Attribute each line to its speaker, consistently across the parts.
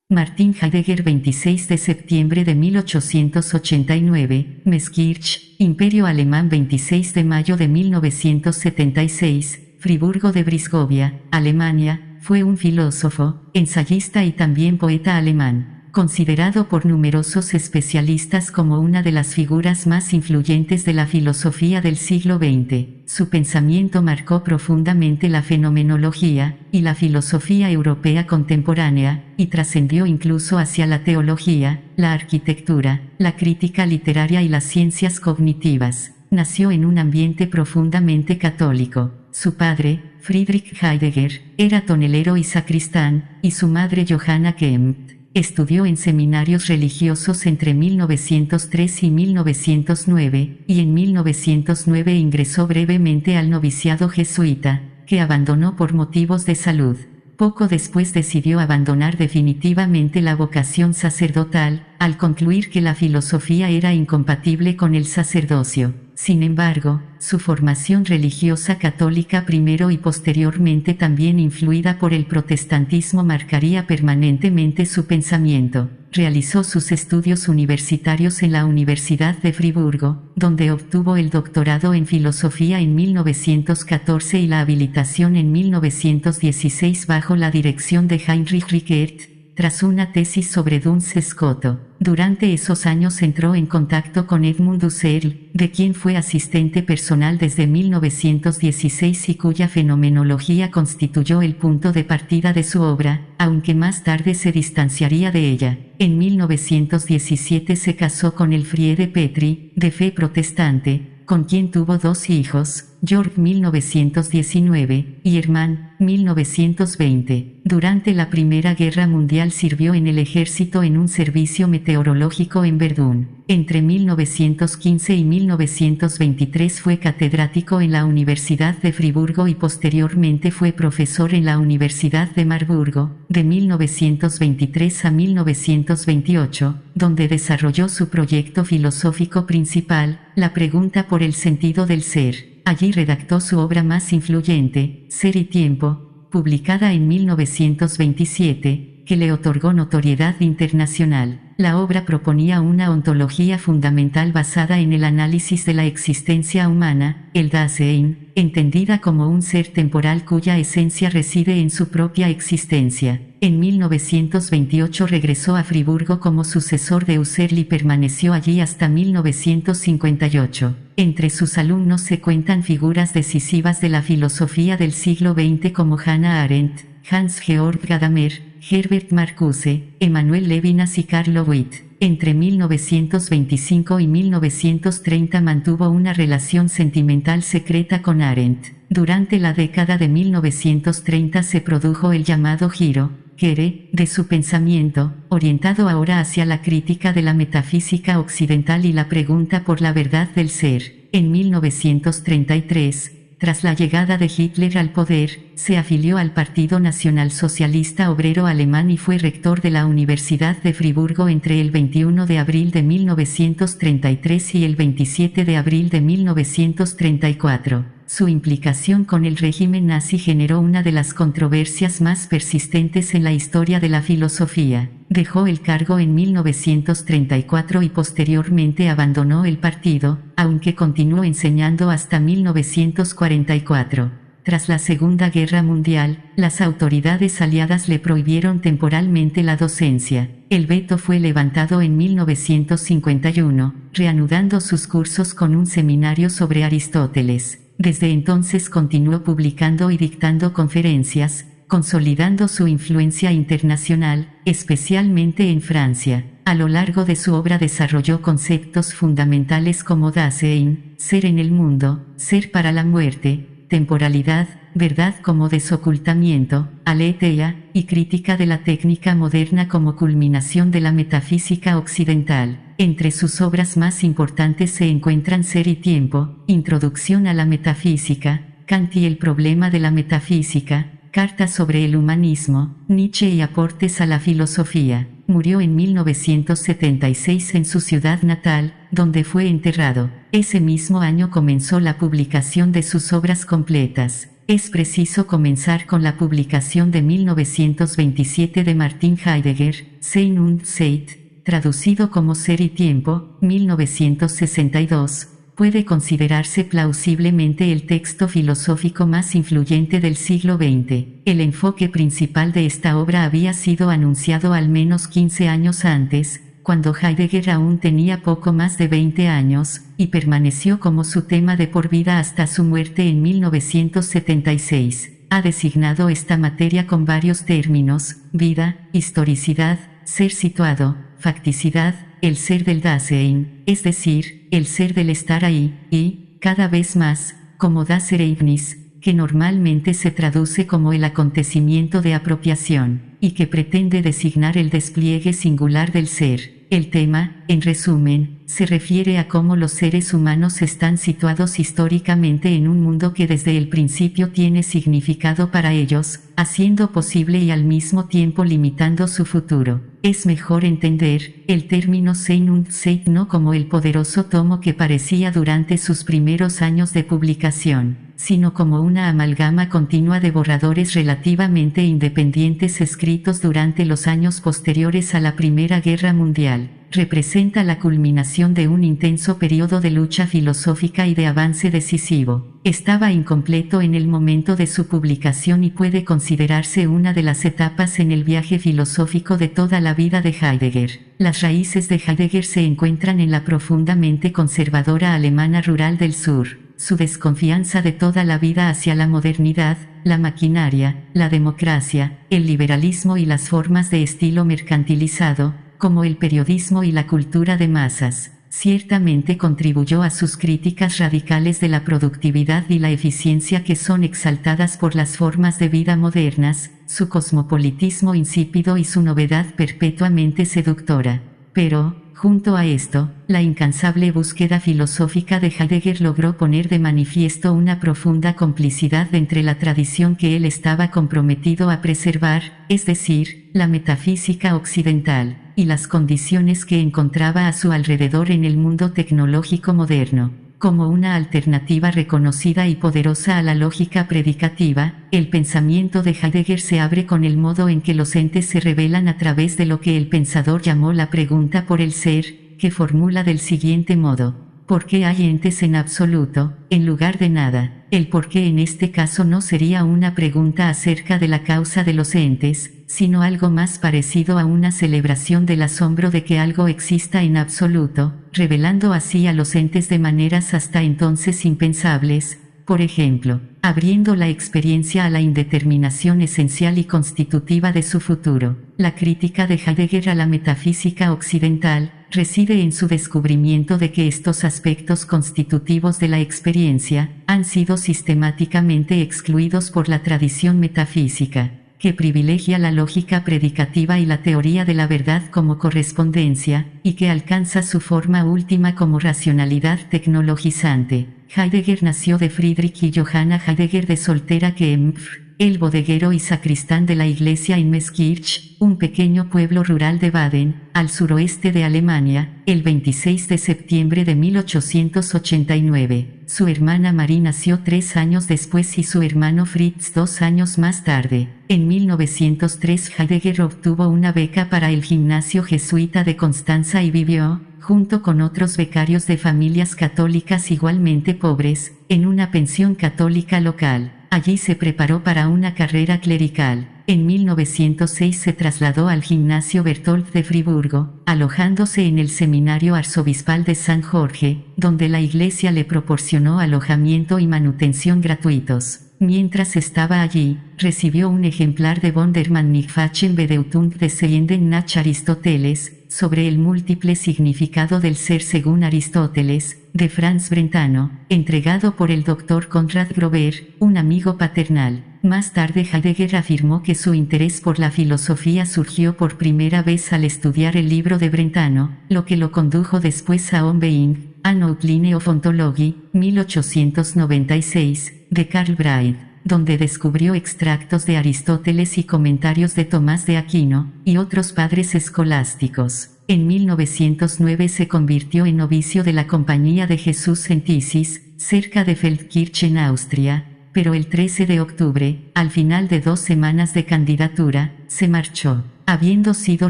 Speaker 1: Martin Heidegger 26 de septiembre de 1889, Meßkirch, Imperio Alemán 26 de mayo de 1976, Friburgo de Brisgovia, Alemania, fue un filósofo, ensayista y también poeta alemán, considerado por numerosos especialistas como una de las figuras más influyentes de la filosofía del siglo XX. Su pensamiento marcó profundamente la fenomenología y la filosofía europea contemporánea, y trascendió incluso hacia la teología, la arquitectura, la crítica literaria y las ciencias cognitivas. Nació en un ambiente profundamente católico. Su padre, Friedrich Heidegger, era tonelero y sacristán, y su madre Johanna Kempt estudió en seminarios religiosos entre 1903 y 1909, y en 1909 ingresó brevemente al noviciado jesuita, que abandonó por motivos de salud. Poco después decidió abandonar definitivamente la vocación sacerdotal, al concluir que la filosofía era incompatible con el sacerdocio. Sin embargo, su formación religiosa católica primero y posteriormente también influida por el protestantismo marcaría permanentemente su pensamiento. Realizó sus estudios universitarios en la Universidad de Friburgo, donde obtuvo el doctorado en filosofía en 1914 y la habilitación en 1916 bajo la dirección de Heinrich Rickert, tras una tesis sobre Duns Scoto. Durante esos años entró en contacto con Edmund Husserl, de quien fue asistente personal desde 1916 y cuya fenomenología constituyó el punto de partida de su obra, aunque más tarde se distanciaría de ella. En 1917 se casó con Elfriede Petri, de fe protestante, con quien tuvo dos hijos, Georg 1919 y Hermann 1920. Durante la Primera Guerra Mundial sirvió en el ejército en un servicio meteorológico en Verdún. Entre 1915 y 1923 fue catedrático en la Universidad de Friburgo y posteriormente fue profesor en la Universidad de Marburgo, de 1923 a 1928, donde desarrolló su proyecto filosófico principal, la pregunta por el sentido del ser. Allí redactó su obra más influyente, Ser y Tiempo, publicada en 1927, que le otorgó notoriedad internacional. La obra proponía una ontología fundamental basada en el análisis de la existencia humana, el Dasein, entendida como un ser temporal cuya esencia reside en su propia existencia. En 1928 regresó a Friburgo como sucesor de Husserl y permaneció allí hasta 1958. Entre sus alumnos se cuentan figuras decisivas de la filosofía del siglo XX como Hannah Arendt, Hans-Georg Gadamer, Herbert Marcuse, Emanuel Levinas y Carl Witt. Entre 1925 y 1930 mantuvo una relación sentimental secreta con Arendt. Durante la década de 1930 se produjo el llamado giro, de su pensamiento, orientado ahora hacia la crítica de la metafísica occidental y la pregunta por la verdad del ser. En 1933, tras la llegada de Hitler al poder, se afilió al Partido Nacionalsocialista Obrero Alemán y fue rector de la Universidad de Friburgo entre el 21 de abril de 1933 y el 27 de abril de 1934. Su implicación con el régimen nazi generó una de las controversias más persistentes en la historia de la filosofía. Dejó el cargo en 1934 y posteriormente abandonó el partido, aunque continuó enseñando hasta 1944. Tras la Segunda Guerra Mundial, las autoridades aliadas le prohibieron temporalmente la docencia. El veto fue levantado en 1951, reanudando sus cursos con un seminario sobre Aristóteles. Desde entonces continuó publicando y dictando conferencias, consolidando su influencia internacional, especialmente en Francia. A lo largo de su obra desarrolló conceptos fundamentales como Dasein, ser en el mundo, ser para la muerte, temporalidad, verdad como desocultamiento, aletheia, y crítica de la técnica moderna como culminación de la metafísica occidental. Entre sus obras más importantes se encuentran Ser y Tiempo, Introducción a la Metafísica, Kant y el problema de la metafísica, Carta sobre el humanismo, Nietzsche y aportes a la filosofía. Murió en 1976 en su ciudad natal, donde fue enterrado. Ese mismo año comenzó la publicación de sus obras completas. Es preciso comenzar con la publicación de 1927 de Martin Heidegger, Sein und Zeit, traducido como Ser y Tiempo, 1962. Puede considerarse plausiblemente el texto filosófico más influyente del siglo XX. El enfoque principal de esta obra había sido anunciado al menos 15 años antes, cuando Heidegger aún tenía poco más de 20 años, y permaneció como su tema de por vida hasta su muerte en 1976. Ha designado esta materia con varios términos: vida, historicidad, ser situado, facticidad, el ser del Dasein, es decir, el ser del estar ahí, y, cada vez más, como das Ereignis, que normalmente se traduce como el acontecimiento de apropiación, y que pretende designar el despliegue singular del ser. El tema, en resumen, se refiere a cómo los seres humanos están situados históricamente en un mundo que desde el principio tiene significado para ellos, haciendo posible y al mismo tiempo limitando su futuro. Es mejor entender el término Sein und Zeit no como el poderoso tomo que parecía durante sus primeros años de publicación, sino como una amalgama continua de borradores relativamente independientes escritos durante los años posteriores a la Primera Guerra Mundial. Representa la culminación de un intenso periodo de lucha filosófica y de avance decisivo. Estaba incompleto en el momento de su publicación y puede considerarse una de las etapas en el viaje filosófico de toda la vida de Heidegger. Las raíces de Heidegger se encuentran en la profundamente conservadora alemana rural del sur. Su desconfianza de toda la vida hacia la modernidad, la maquinaria, la democracia, el liberalismo y las formas de estilo mercantilizado, como el periodismo y la cultura de masas, ciertamente contribuyó a sus críticas radicales de la productividad y la eficiencia que son exaltadas por las formas de vida modernas, su cosmopolitismo insípido y su novedad perpetuamente seductora. Pero, junto a esto, la incansable búsqueda filosófica de Heidegger logró poner de manifiesto una profunda complicidad entre la tradición que él estaba comprometido a preservar, es decir, la metafísica occidental, y las condiciones que encontraba a su alrededor en el mundo tecnológico moderno. Como una alternativa reconocida y poderosa a la lógica predicativa, el pensamiento de Heidegger se abre con el modo en que los entes se revelan a través de lo que el pensador llamó la pregunta por el ser, que formula del siguiente modo: ¿por qué hay entes en absoluto, en lugar de nada? El por qué en este caso no sería una pregunta acerca de la causa de los entes, sino algo más parecido a una celebración del asombro de que algo exista en absoluto, revelando así a los entes de maneras hasta entonces impensables, por ejemplo, abriendo la experiencia a la indeterminación esencial y constitutiva de su futuro. La crítica de Heidegger a la metafísica occidental reside en su descubrimiento de que estos aspectos constitutivos de la experiencia han sido sistemáticamente excluidos por la tradición metafísica, que privilegia la lógica predicativa y la teoría de la verdad como correspondencia, y que alcanza su forma última como racionalidad tecnologizante. Heidegger nació de Friedrich y Johanna Heidegger de Soltera Kempf, el bodeguero y sacristán de la iglesia en Meeskirch, un pequeño pueblo rural de Baden, al suroeste de Alemania, el 26 de septiembre de 1889. Su hermana Marie nació 3 años después y su hermano Fritz 2 años más tarde. En 1903 Heidegger obtuvo una beca para el gimnasio jesuita de Constanza y vivió, junto con otros becarios de familias católicas igualmente pobres, en una pensión católica local. Allí se preparó para una carrera clerical. En 1906 se trasladó al gimnasio Berthold de Friburgo, alojándose en el seminario arzobispal de San Jorge, donde la iglesia le proporcionó alojamiento y manutención gratuitos. Mientras estaba allí, recibió un ejemplar de von der mannigfachen Bedeutung des Seienden nach Aristóteles, sobre el múltiple significado del ser según Aristóteles, de Franz Brentano, entregado por el Dr. Konrad Grover, un amigo paternal. Más tarde Heidegger afirmó que su interés por la filosofía surgió por primera vez al estudiar el libro de Brentano, lo que lo condujo después a Onbeing, An Outline of Ontology, 1896, de Karl Braid, donde descubrió extractos de Aristóteles y comentarios de Tomás de Aquino, y otros padres escolásticos. En 1909 se convirtió en novicio de la Compañía de Jesús en Tisis, cerca de Feldkirch en Austria, pero el 13 de octubre, al final de 2 semanas de candidatura, se marchó, habiendo sido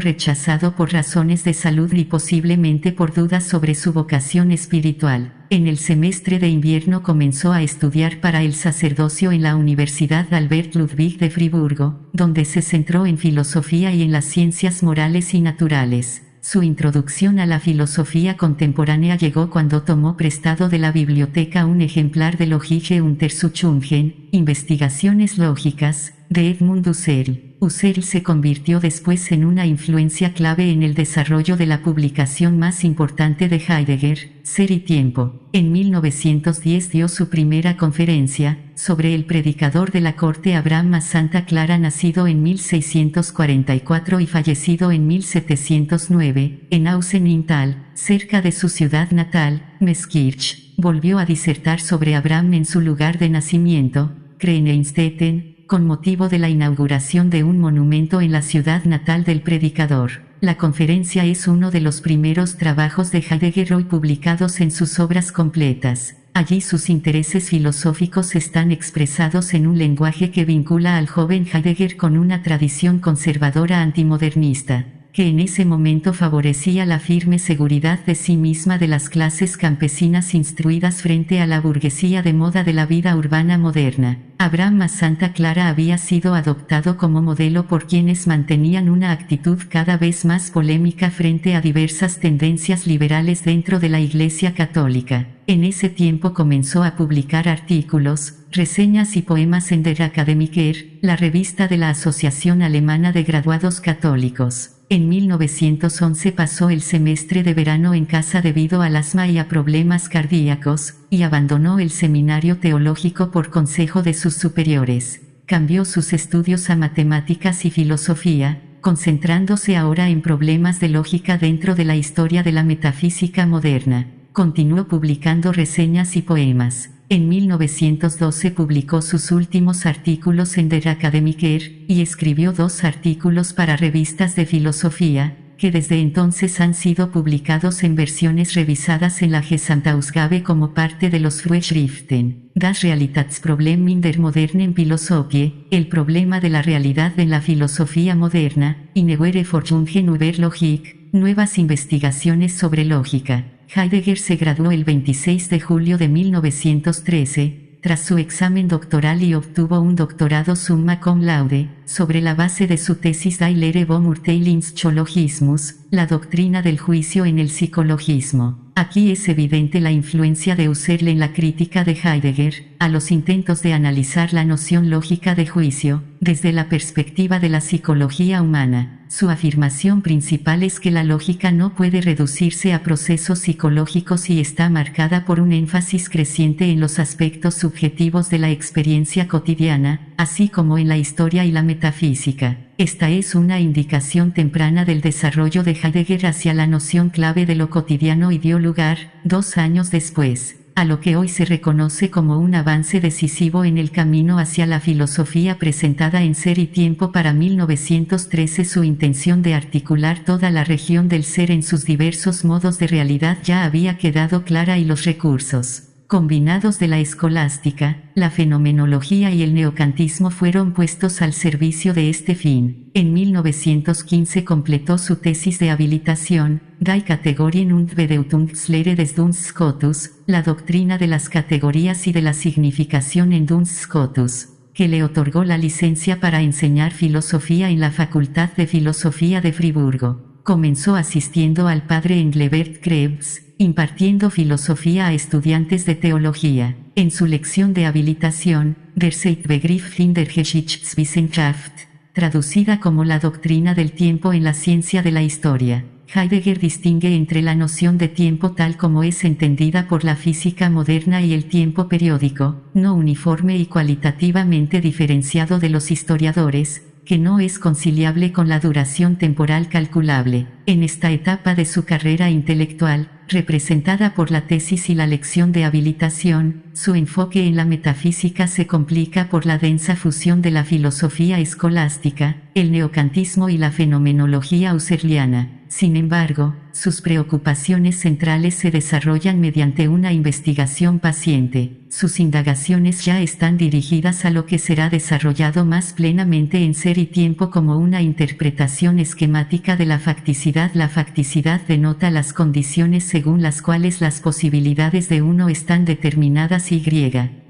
Speaker 1: rechazado por razones de salud y posiblemente por dudas sobre su vocación espiritual. En el semestre de invierno comenzó a estudiar para el sacerdocio en la Universidad Albert Ludwig de Friburgo, donde se centró en filosofía y en las ciencias morales y naturales. Su introducción a la filosofía contemporánea llegó cuando tomó prestado de la biblioteca un ejemplar de Logische Untersuchungen, Investigaciones Lógicas, de Edmund Husserl. Husserl se convirtió después en una influencia clave en el desarrollo de la publicación más importante de Heidegger, Ser y Tiempo. En 1910 dio su primera conferencia, sobre el predicador de la corte Abraham Santa Clara, nacido en 1644 y fallecido en 1709, en Außenimtal, cerca de su ciudad natal, Meßkirch. Volvió a disertar sobre Abraham en su lugar de nacimiento, Kreinstetten, con motivo de la inauguración de un monumento en la ciudad natal del predicador. La conferencia es uno de los primeros trabajos de Heidegger hoy publicados en sus obras completas. Allí sus intereses filosóficos están expresados en un lenguaje que vincula al joven Heidegger con una tradición conservadora antimodernista, que en ese momento favorecía la firme seguridad de sí misma de las clases campesinas instruidas frente a la burguesía de moda de la vida urbana moderna. Abraham Santa Clara había sido adoptado como modelo por quienes mantenían una actitud cada vez más polémica frente a diversas tendencias liberales dentro de la Iglesia Católica. En ese tiempo comenzó a publicar artículos, reseñas y poemas en Der Akademiker, la revista de la Asociación Alemana de Graduados Católicos. En 1911 pasó el semestre de verano en casa debido al asma y a problemas cardíacos, y abandonó el seminario teológico por consejo de sus superiores. Cambió sus estudios a matemáticas y filosofía, concentrándose ahora en problemas de lógica dentro de la historia de la metafísica moderna. Continuó publicando reseñas y poemas. En 1912 publicó sus últimos artículos en Der Akademiker, y escribió 2 artículos para revistas de filosofía, que desde entonces han sido publicados en versiones revisadas en la Gesamtausgabe como parte de los Frühschriften. Das Realitätsproblem in der modernen Philosophie, el problema de la realidad en la filosofía moderna, y Neuere Forschungen über Logik, nuevas investigaciones sobre lógica. Heidegger se graduó el 26 de julio de 1913, tras su examen doctoral, y obtuvo un doctorado summa cum laude, sobre la base de su tesis Die Lehre vom Urteilspsychologismus, la doctrina del juicio en el psicologismo. Aquí es evidente la influencia de Husserl en la crítica de Heidegger, a los intentos de analizar la noción lógica de juicio, desde la perspectiva de la psicología humana. Su afirmación principal es que la lógica no puede reducirse a procesos psicológicos y está marcada por un énfasis creciente en los aspectos subjetivos de la experiencia cotidiana, así como en la historia y la metafísica. Esta es una indicación temprana del desarrollo de Heidegger hacia la noción clave de lo cotidiano y dio lugar, 2 años después, a lo que hoy se reconoce como un avance decisivo en el camino hacia la filosofía presentada en Ser y Tiempo para 1913. Su intención de articular toda la región del ser en sus diversos modos de realidad ya había quedado clara, y los recursos combinados de la escolástica, la fenomenología y el neocantismo fueron puestos al servicio de este fin. En 1915 completó su tesis de habilitación, Die Kategorien und Bedeutungslehre des Dunstscotus, la doctrina de las categorías y de la significación en Dunstscotus, que le otorgó la licencia para enseñar filosofía en la Facultad de Filosofía de Friburgo. Comenzó asistiendo al padre Engelbert Krebs, impartiendo filosofía a estudiantes de teología. En su lección de habilitación, Der Zeitbegriff in der Geschichtswissenschaft, traducida como la doctrina del tiempo en la ciencia de la historia, Heidegger distingue entre la noción de tiempo tal como es entendida por la física moderna y el tiempo periódico, no uniforme y cualitativamente diferenciado de los historiadores, que no es conciliable con la duración temporal calculable. En esta etapa de su carrera intelectual, representada por la tesis y la lección de habilitación, su enfoque en la metafísica se complica por la densa fusión de la filosofía escolástica, el neocantismo y la fenomenología husserliana. Sin embargo, sus preocupaciones centrales se desarrollan mediante una investigación paciente. Sus indagaciones ya están dirigidas a lo que será desarrollado más plenamente en Ser y Tiempo como una interpretación esquemática de la facticidad. La facticidad denota las condiciones según las cuales las posibilidades de uno están determinadas y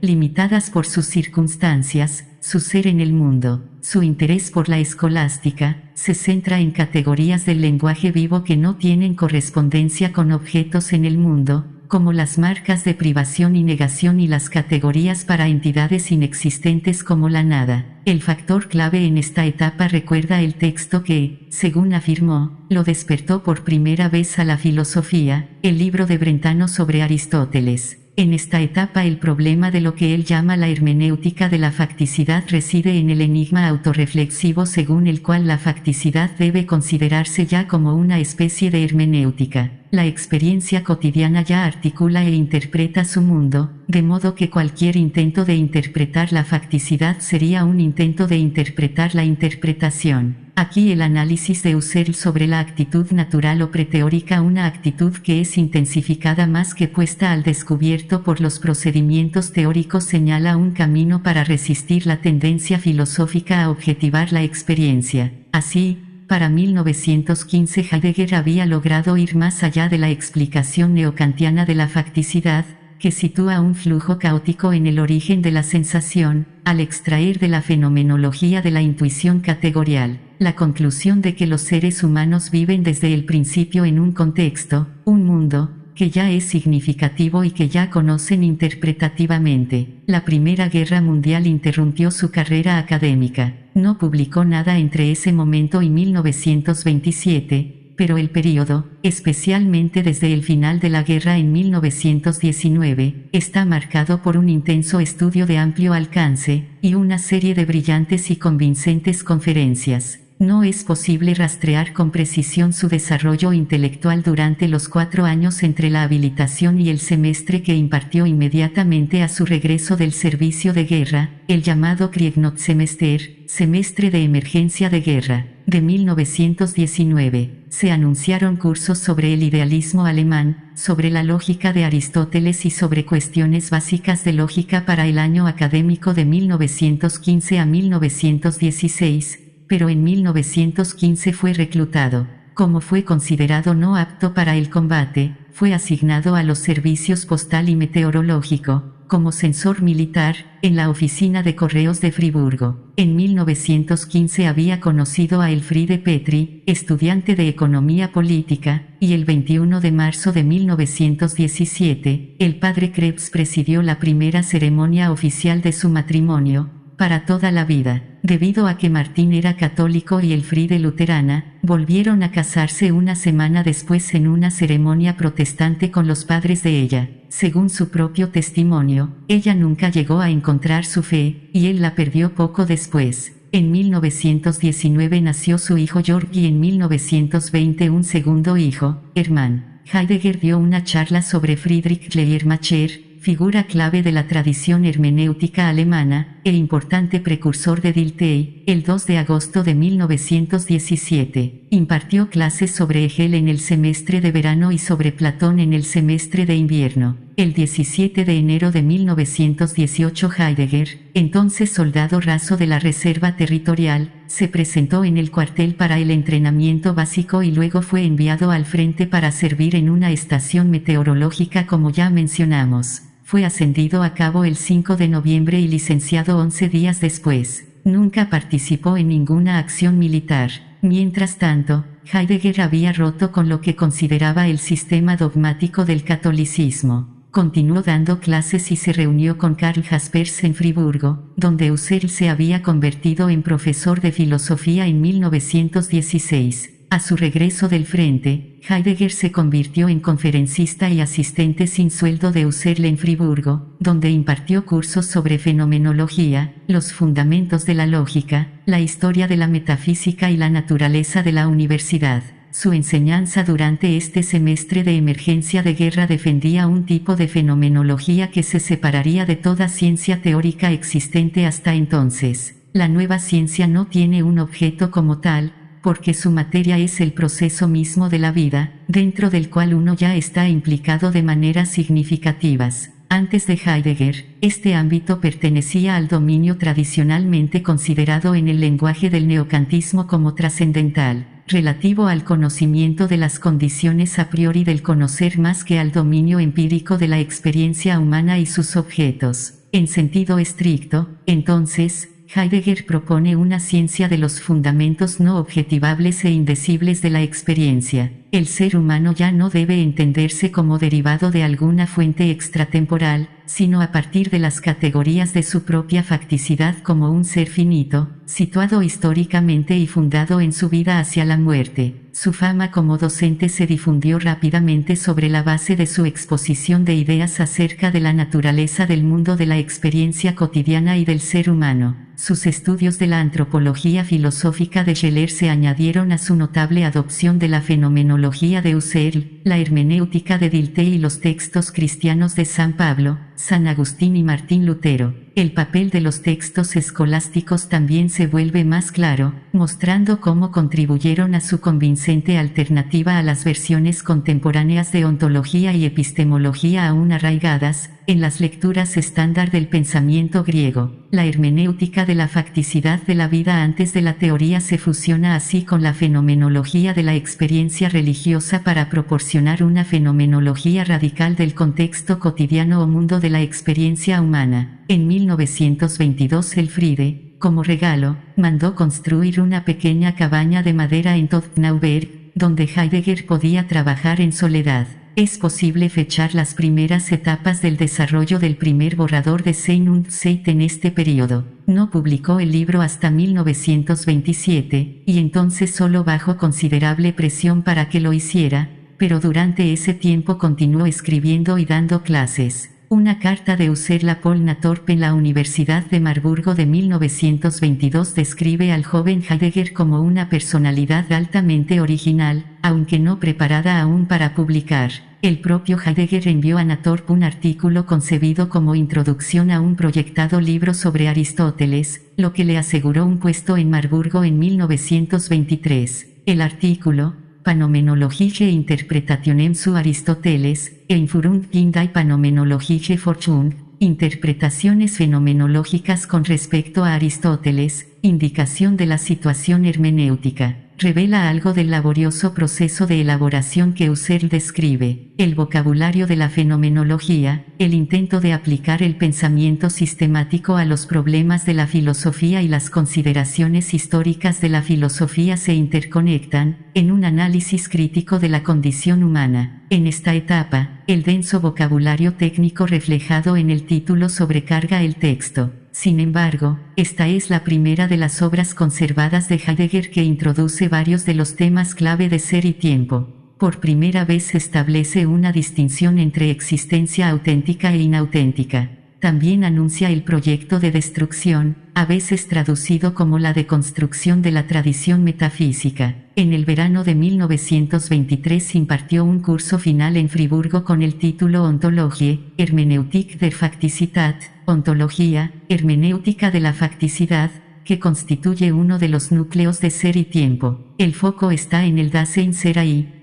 Speaker 1: limitadas por sus circunstancias, su ser en el mundo. Su interés por la escolástica se centra en categorías del lenguaje vivo que no tienen correspondencia con objetos en el mundo, como las marcas de privación y negación y las categorías para entidades inexistentes como la nada. El factor clave en esta etapa recuerda el texto que, según afirmó, lo despertó por primera vez a la filosofía, el libro de Brentano sobre Aristóteles. En esta etapa el problema de lo que él llama la hermenéutica de la facticidad reside en el enigma autorreflexivo según el cual la facticidad debe considerarse ya como una especie de hermenéutica. La experiencia cotidiana ya articula e interpreta su mundo, de modo que cualquier intento de interpretar la facticidad sería un intento de interpretar la interpretación. Aquí el análisis de Husserl sobre la actitud natural o preteórica, una actitud que es intensificada más que puesta al descubierto por los procedimientos teóricos, señala un camino para resistir la tendencia filosófica a objetivar la experiencia. Así, para 1915 Heidegger había logrado ir más allá de la explicación neokantiana de la facticidad, que sitúa un flujo caótico en el origen de la sensación, al extraer de la fenomenología de la intuición categorial la conclusión de que los seres humanos viven desde el principio en un contexto, un mundo, que ya es significativo y que ya conocen interpretativamente. La Primera Guerra Mundial interrumpió su carrera académica. No publicó nada entre ese momento y 1927, pero el período, especialmente desde el final de la guerra en 1919, está marcado por un intenso estudio de amplio alcance, y una serie de brillantes y convincentes conferencias. No es posible rastrear con precisión su desarrollo intelectual durante los 4 años entre la habilitación y el semestre que impartió inmediatamente a su regreso del servicio de guerra, el llamado Kriegsnotsemester, semestre de emergencia de guerra, de 1919. Se anunciaron cursos sobre el idealismo alemán, sobre la lógica de Aristóteles y sobre cuestiones básicas de lógica para el año académico de 1915 a 1916. Pero en 1915 fue reclutado. Como fue considerado no apto para el combate, fue asignado a los servicios postal y meteorológico, como censor militar, en la oficina de correos de Friburgo. En 1915 había conocido a Elfriede Petri, estudiante de economía política, y el 21 de marzo de 1917, el padre Krebs presidió la primera ceremonia oficial de su matrimonio, para toda la vida. Debido a que Martín era católico y Elfriede luterana, volvieron a casarse una semana después en una ceremonia protestante con los padres de ella. Según su propio testimonio, ella nunca llegó a encontrar su fe, y él la perdió poco después. En 1919 nació su hijo Georg y en 1920 un segundo hijo, Hermann. Heidegger dio una charla sobre Friedrich Schleiermacher, figura clave de la tradición hermenéutica alemana, e importante precursor de Dilthey, el 2 de agosto de 1917. Impartió clases sobre Hegel en el semestre de verano y sobre Platón en el semestre de invierno. El 17 de enero de 1918 Heidegger, entonces soldado raso de la Reserva Territorial, se presentó en el cuartel para el entrenamiento básico y luego fue enviado al frente para servir en una estación meteorológica como ya mencionamos. Fue ascendido a cabo el 5 de noviembre y licenciado 11 días después. Nunca participó en ninguna acción militar. Mientras tanto, Heidegger había roto con lo que consideraba el sistema dogmático del catolicismo. Continuó dando clases y se reunió con Karl Jaspers en Friburgo, donde Husserl se había convertido en profesor de filosofía en 1916. A su regreso del frente, Heidegger se convirtió en conferencista y asistente sin sueldo de Husserl en Friburgo, donde impartió cursos sobre fenomenología, los fundamentos de la lógica, la historia de la metafísica y la naturaleza de la universidad. Su enseñanza durante este semestre de emergencia de guerra defendía un tipo de fenomenología que se separaría de toda ciencia teórica existente hasta entonces. La nueva ciencia no tiene un objeto como tal, porque su materia es el proceso mismo de la vida, dentro del cual uno ya está implicado de maneras significativas. Antes de Heidegger, este ámbito pertenecía al dominio tradicionalmente considerado en el lenguaje del neokantismo como trascendental, relativo al conocimiento de las condiciones a priori del conocer más que al dominio empírico de la experiencia humana y sus objetos. En sentido estricto, entonces, Heidegger propone una ciencia de los fundamentos no objetivables e indecibles de la experiencia. El ser humano ya no debe entenderse como derivado de alguna fuente extratemporal, sino a partir de las categorías de su propia facticidad como un ser finito, situado históricamente y fundado en su vida hacia la muerte. Su fama como docente se difundió rápidamente sobre la base de su exposición de ideas acerca de la naturaleza del mundo de la experiencia cotidiana y del ser humano. Sus estudios de la antropología filosófica de Scheler se añadieron a su notable adopción de la fenomenología de Husserl, la hermenéutica de Dilthey y los textos cristianos de San Pablo, San Agustín y Martín Lutero. El papel de los textos escolásticos también se vuelve más claro, mostrando cómo contribuyeron a su convincente alternativa a las versiones contemporáneas de ontología y epistemología aún arraigadas en las lecturas estándar del pensamiento griego. La hermenéutica de la facticidad de la vida antes de la teoría se fusiona así con la fenomenología de la experiencia religiosa para proporcionar una fenomenología radical del contexto cotidiano o mundo de la experiencia humana. En 1922 Elfriede, como regalo, mandó construir una pequeña cabaña de madera en Todtnauberg, donde Heidegger podía trabajar en soledad. Es posible fechar las primeras etapas del desarrollo del primer borrador de Sein und Zeit en este periodo. No publicó el libro hasta 1927, y entonces solo bajo considerable presión para que lo hiciera, pero durante ese tiempo continuó escribiendo y dando clases. Una carta de Husserl a Paul Natorp en la Universidad de Marburgo de 1922 describe al joven Heidegger como una personalidad altamente original, aunque no preparada aún para publicar. El propio Heidegger envió a Natorp un artículo concebido como introducción a un proyectado libro sobre Aristóteles, lo que le aseguró un puesto en Marburgo en 1923. El artículo, Phänomenologische Interpretationem zu Aristoteles, Einführung in die Phänomenologische Forschung, interpretaciones fenomenológicas con respecto a Aristóteles, indicación de la situación hermenéutica, revela algo del laborioso proceso de elaboración que Husserl describe, el vocabulario de la fenomenología, el intento de aplicar el pensamiento sistemático a los problemas de la filosofía y las consideraciones históricas de la filosofía se interconectan, en un análisis crítico de la condición humana. En esta etapa, el denso vocabulario técnico reflejado en el título sobrecarga el texto. Sin embargo, esta es la primera de las obras conservadas de Heidegger que introduce varios de los temas clave de ser y tiempo. Por primera vez se establece una distinción entre existencia auténtica e inauténtica. También anuncia el proyecto de destrucción, a veces traducido como la deconstrucción de la tradición metafísica. En el verano de 1923 impartió un curso final en Friburgo con el título Ontologie, Hermeneutik der Faktizität, Ontología, hermenéutica de la facticidad, que constituye uno de los núcleos de ser y tiempo. El foco está en el Dasein ser ahí,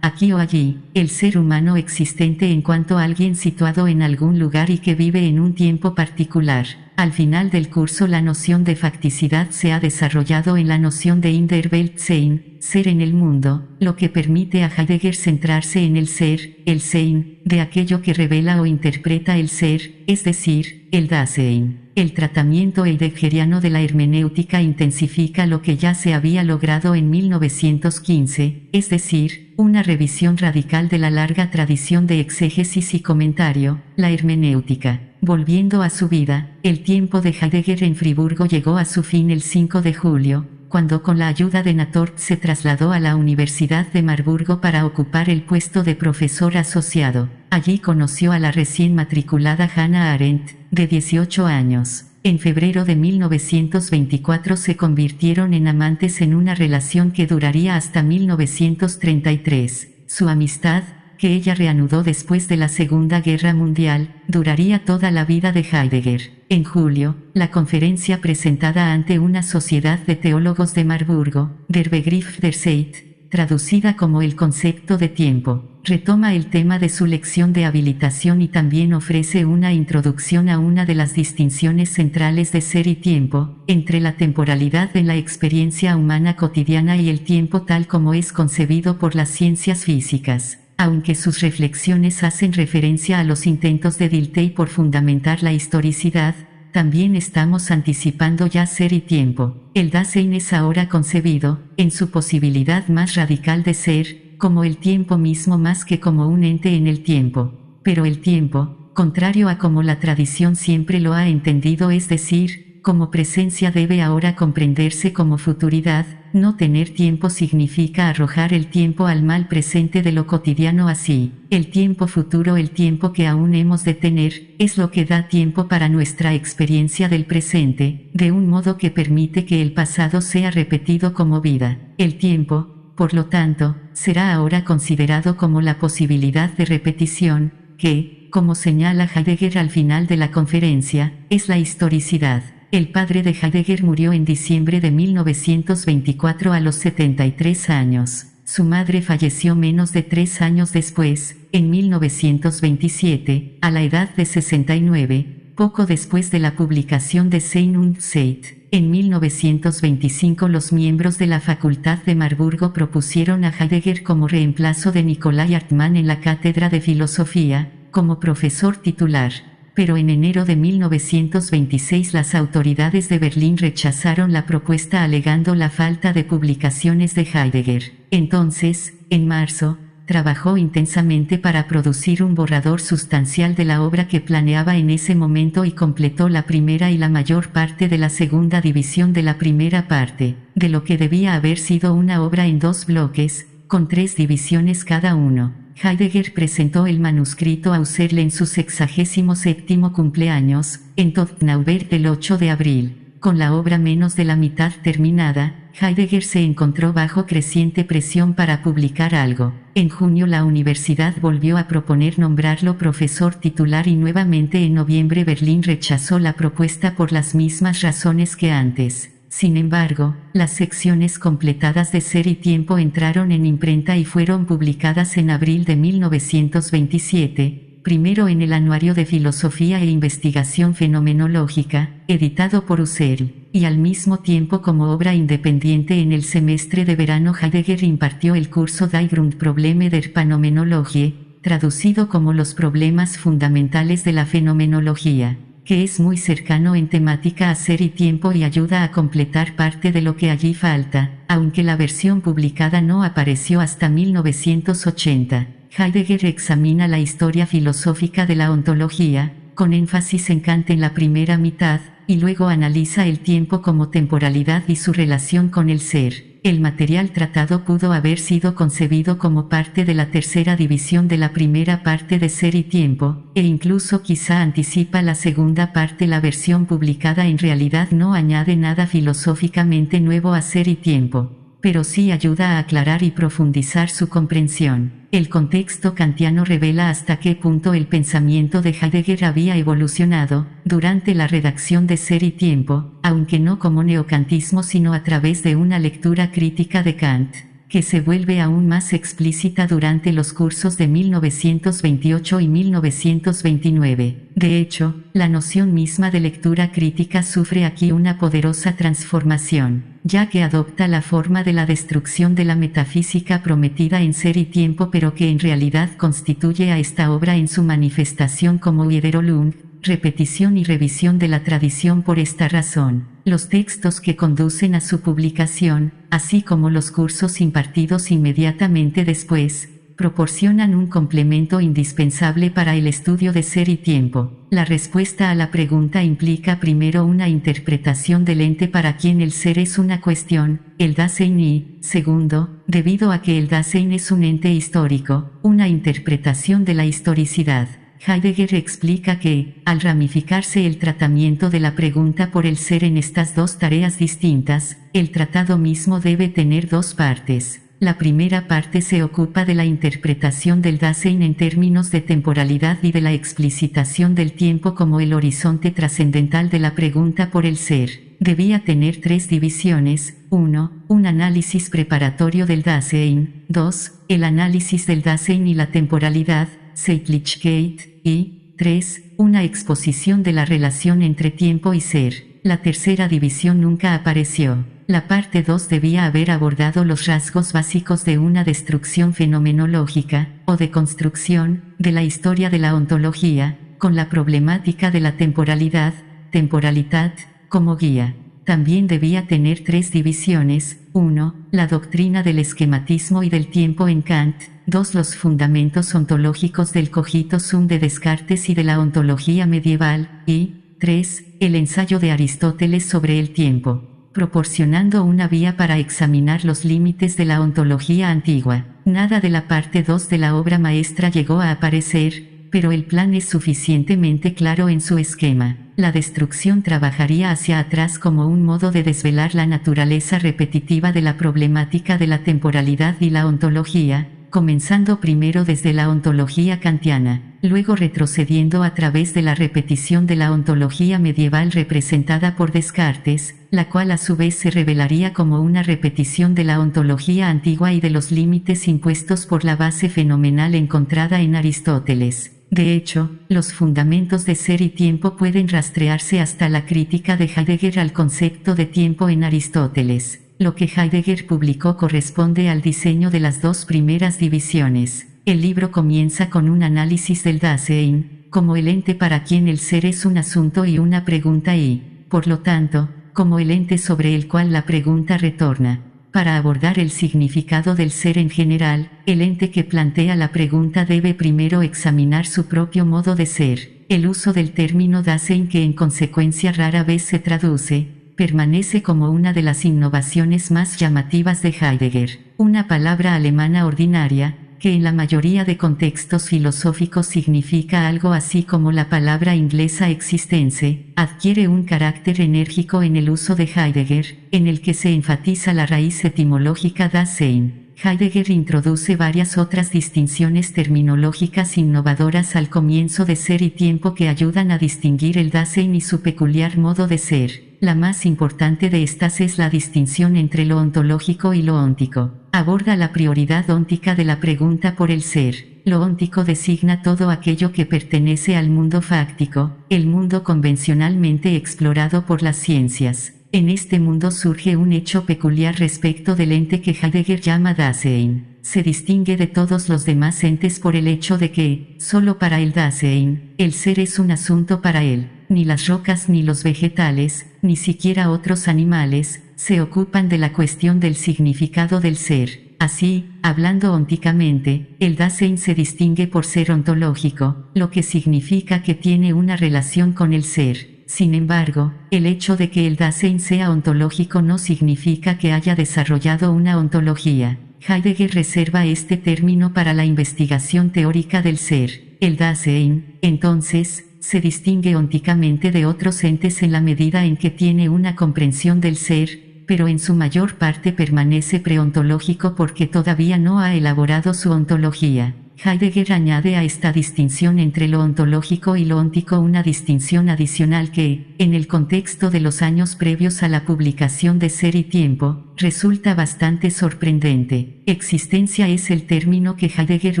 Speaker 1: aquí o allí, el ser humano existente en cuanto a alguien situado en algún lugar y que vive en un tiempo particular. Al final del curso la noción de facticidad se ha desarrollado en la noción de in der Welt sein, ser en el mundo, lo que permite a Heidegger centrarse en el ser, el Sein, de aquello que revela o interpreta el ser, es decir, el Dasein. El tratamiento heideggeriano de la hermenéutica intensifica lo que ya se había logrado en 1915, es decir, una revisión radical de la larga tradición de exégesis y comentario, la hermenéutica. Volviendo a su vida, el tiempo de Heidegger en Friburgo llegó a su fin el 5 de julio, cuando con la ayuda de Natorp se trasladó a la Universidad de Marburgo para ocupar el puesto de profesor asociado. Allí conoció a la recién matriculada Hannah Arendt, de 18 años. En febrero de 1924 se convirtieron en amantes en una relación que duraría hasta 1933. Su amistad, que ella reanudó después de la Segunda Guerra Mundial, duraría toda la vida de Heidegger. En julio, la conferencia presentada ante una sociedad de teólogos de Marburgo, Der Begriff der Zeit, traducida como el concepto de tiempo, retoma el tema de su lección de habilitación y también ofrece una introducción a una de las distinciones centrales de ser y tiempo, entre la temporalidad en la experiencia humana cotidiana y el tiempo tal como es concebido por las ciencias físicas. Aunque sus reflexiones hacen referencia a los intentos de Dilthey por fundamentar la historicidad, también estamos anticipando ya ser y tiempo. El Dasein es ahora concebido, en su posibilidad más radical de ser, como el tiempo mismo más que como un ente en el tiempo. Pero el tiempo, contrario a como la tradición siempre lo ha entendido, es decir, como presencia, debe ahora comprenderse como futuridad. No tener tiempo significa arrojar el tiempo al mal presente de lo cotidiano así. El tiempo futuro, el tiempo que aún hemos de tener, es lo que da tiempo para nuestra experiencia del presente, de un modo que permite que el pasado sea repetido como vida. El tiempo, por lo tanto, será ahora considerado como la posibilidad de repetición, que, como señala Heidegger al final de la conferencia, es la historicidad. El padre de Heidegger murió en diciembre de 1924 a los 73 años. Su madre falleció menos de 3 años después, en 1927, a la edad de 69, poco después de la publicación de Sein und Zeit. En 1925 los miembros de la Facultad de Marburgo propusieron a Heidegger como reemplazo de Nikolai Hartmann en la cátedra de filosofía, como profesor titular. Pero en enero de 1926 las autoridades de Berlín rechazaron la propuesta alegando la falta de publicaciones de Heidegger. Entonces, en marzo, trabajó intensamente para producir un borrador sustancial de la obra que planeaba en ese momento y completó la primera y la mayor parte de la segunda división de la primera parte, de lo que debía haber sido una obra en 2 bloques, con 3 divisiones cada uno. Heidegger presentó el manuscrito a Husserl en su 67º cumpleaños, en Todtnaubert el 8 de abril. Con la obra menos de la mitad terminada, Heidegger se encontró bajo creciente presión para publicar algo. En junio la universidad volvió a proponer nombrarlo profesor titular y nuevamente en noviembre Berlín rechazó la propuesta por las mismas razones que antes. Sin embargo, las secciones completadas de Ser y Tiempo entraron en imprenta y fueron publicadas en abril de 1927, primero en el Anuario de Filosofía e Investigación Fenomenológica, editado por Husserl, y al mismo tiempo como obra independiente en el semestre de verano. Heidegger impartió el curso Die Grundprobleme der Phänomenologie, traducido como Los problemas fundamentales de la fenomenología, que es muy cercano en temática a Ser y Tiempo y ayuda a completar parte de lo que allí falta, aunque la versión publicada no apareció hasta 1980. Heidegger examina la historia filosófica de la ontología, con énfasis en Kant en la primera mitad, y luego analiza el tiempo como temporalidad y su relación con el ser. El material tratado pudo haber sido concebido como parte de la tercera división de la primera parte de Ser y Tiempo, e incluso quizá anticipa la segunda parte. La versión publicada en realidad no añade nada filosóficamente nuevo a Ser y Tiempo, pero sí ayuda a aclarar y profundizar su comprensión. El contexto kantiano revela hasta qué punto el pensamiento de Heidegger había evolucionado durante la redacción de Ser y Tiempo, aunque no como neocantismo sino a través de una lectura crítica de Kant, que se vuelve aún más explícita durante los cursos de 1928 y 1929. De hecho, la noción misma de lectura crítica sufre aquí una poderosa transformación, ya que adopta la forma de la destrucción de la metafísica prometida en Ser y Tiempo, pero que en realidad constituye a esta obra en su manifestación como Wiederholung, repetición y revisión de la tradición. Por esta razón, los textos que conducen a su publicación, así como los cursos impartidos inmediatamente después, proporcionan un complemento indispensable para el estudio de Ser y Tiempo. La respuesta a la pregunta implica primero una interpretación del ente para quien el ser es una cuestión, el Dasein, y, segundo, debido a que el Dasein es un ente histórico, una interpretación de la historicidad. Heidegger explica que, al ramificarse el tratamiento de la pregunta por el ser en estas 2 tareas distintas, el tratado mismo debe tener 2 partes. La primera parte se ocupa de la interpretación del Dasein en términos de temporalidad y de la explicitación del tiempo como el horizonte trascendental de la pregunta por el ser. Debía tener 3 divisiones: 1. Un análisis preparatorio del Dasein. 2. El análisis del Dasein y la temporalidad, Zeitlichkeit. Y 3. Una exposición de la relación entre tiempo y ser. La tercera división nunca apareció. La parte 2 debía haber abordado los rasgos básicos de una destrucción fenomenológica, o de construcción, de la historia de la ontología, con la problemática de la temporalidad, temporalitat, como guía. También debía tener 3 divisiones: 1. La doctrina del esquematismo y del tiempo en Kant. 2. Los fundamentos ontológicos del cogito sum de Descartes y de la ontología medieval. Y 3. El ensayo de Aristóteles sobre el tiempo, proporcionando una vía para examinar los límites de la ontología antigua. Nada de la parte 2 de la obra maestra llegó a aparecer, pero el plan es suficientemente claro en su esquema. La destrucción trabajaría hacia atrás como un modo de desvelar la naturaleza repetitiva de la problemática de la temporalidad y la ontología, comenzando primero desde la ontología kantiana, luego retrocediendo a través de la repetición de la ontología medieval representada por Descartes, la cual a su vez se revelaría como una repetición de la ontología antigua y de los límites impuestos por la base fenomenal encontrada en Aristóteles. De hecho, los fundamentos de ser y tiempo pueden rastrearse hasta la crítica de Heidegger al concepto de tiempo en Aristóteles. Lo que Heidegger publicó corresponde al diseño de las 2 primeras divisiones. El libro comienza con un análisis del Dasein, como el ente para quien el ser es un asunto y una pregunta y, por lo tanto, como el ente sobre el cual la pregunta retorna. Para abordar el significado del ser en general, el ente que plantea la pregunta debe primero examinar su propio modo de ser. El uso del término Dasein, que en consecuencia rara vez se traduce, permanece como una de las innovaciones más llamativas de Heidegger. Una palabra alemana ordinaria, que en la mayoría de contextos filosóficos significa algo así como la palabra inglesa existence, adquiere un carácter enérgico en el uso de Heidegger, en el que se enfatiza la raíz etimológica Dasein. Heidegger introduce varias otras distinciones terminológicas innovadoras al comienzo de ser y tiempo que ayudan a distinguir el Dasein y su peculiar modo de ser. La más importante de estas es la distinción entre lo ontológico y lo óntico. Aborda la prioridad óntica de la pregunta por el ser. Lo óntico designa todo aquello que pertenece al mundo fáctico, el mundo convencionalmente explorado por las ciencias. En este mundo surge un hecho peculiar respecto del ente que Heidegger llama Dasein. Se distingue de todos los demás entes por el hecho de que, solo para el Dasein, el ser es un asunto para él. Ni las rocas ni los vegetales, ni siquiera otros animales, se ocupan de la cuestión del significado del ser. Así, hablando ónticamente, el Dasein se distingue por ser ontológico, lo que significa que tiene una relación con el ser. Sin embargo, el hecho de que el Dasein sea ontológico no significa que haya desarrollado una ontología. Heidegger reserva este término para la investigación teórica del ser. El Dasein, entonces, se distingue ónticamente de otros entes en la medida en que tiene una comprensión del ser, pero en su mayor parte permanece preontológico porque todavía no ha elaborado su ontología. Heidegger añade a esta distinción entre lo ontológico y lo óntico una distinción adicional que, en el contexto de los años previos a la publicación de Ser y Tiempo, resulta bastante sorprendente. Existencia es el término que Heidegger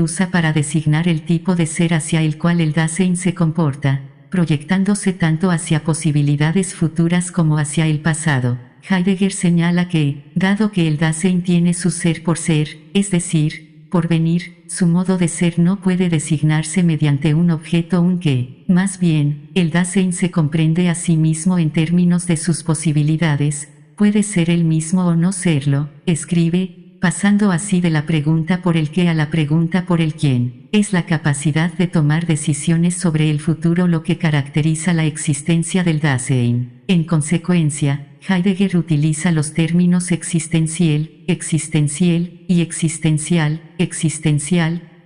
Speaker 1: usa para designar el tipo de ser hacia el cual el Dasein se comporta, proyectándose tanto hacia posibilidades futuras como hacia el pasado. Heidegger señala que, dado que el Dasein tiene su ser por ser, es decir, por venir, su modo de ser no puede designarse mediante un objeto que, más bien, el Dasein se comprende a sí mismo en términos de sus posibilidades, puede ser él mismo o no serlo, escribe, pasando así de la pregunta por el qué a la pregunta por el quién. Es la capacidad de tomar decisiones sobre el futuro lo que caracteriza la existencia del Dasein. En consecuencia, Heidegger utiliza los términos existencial, existencial y existencial,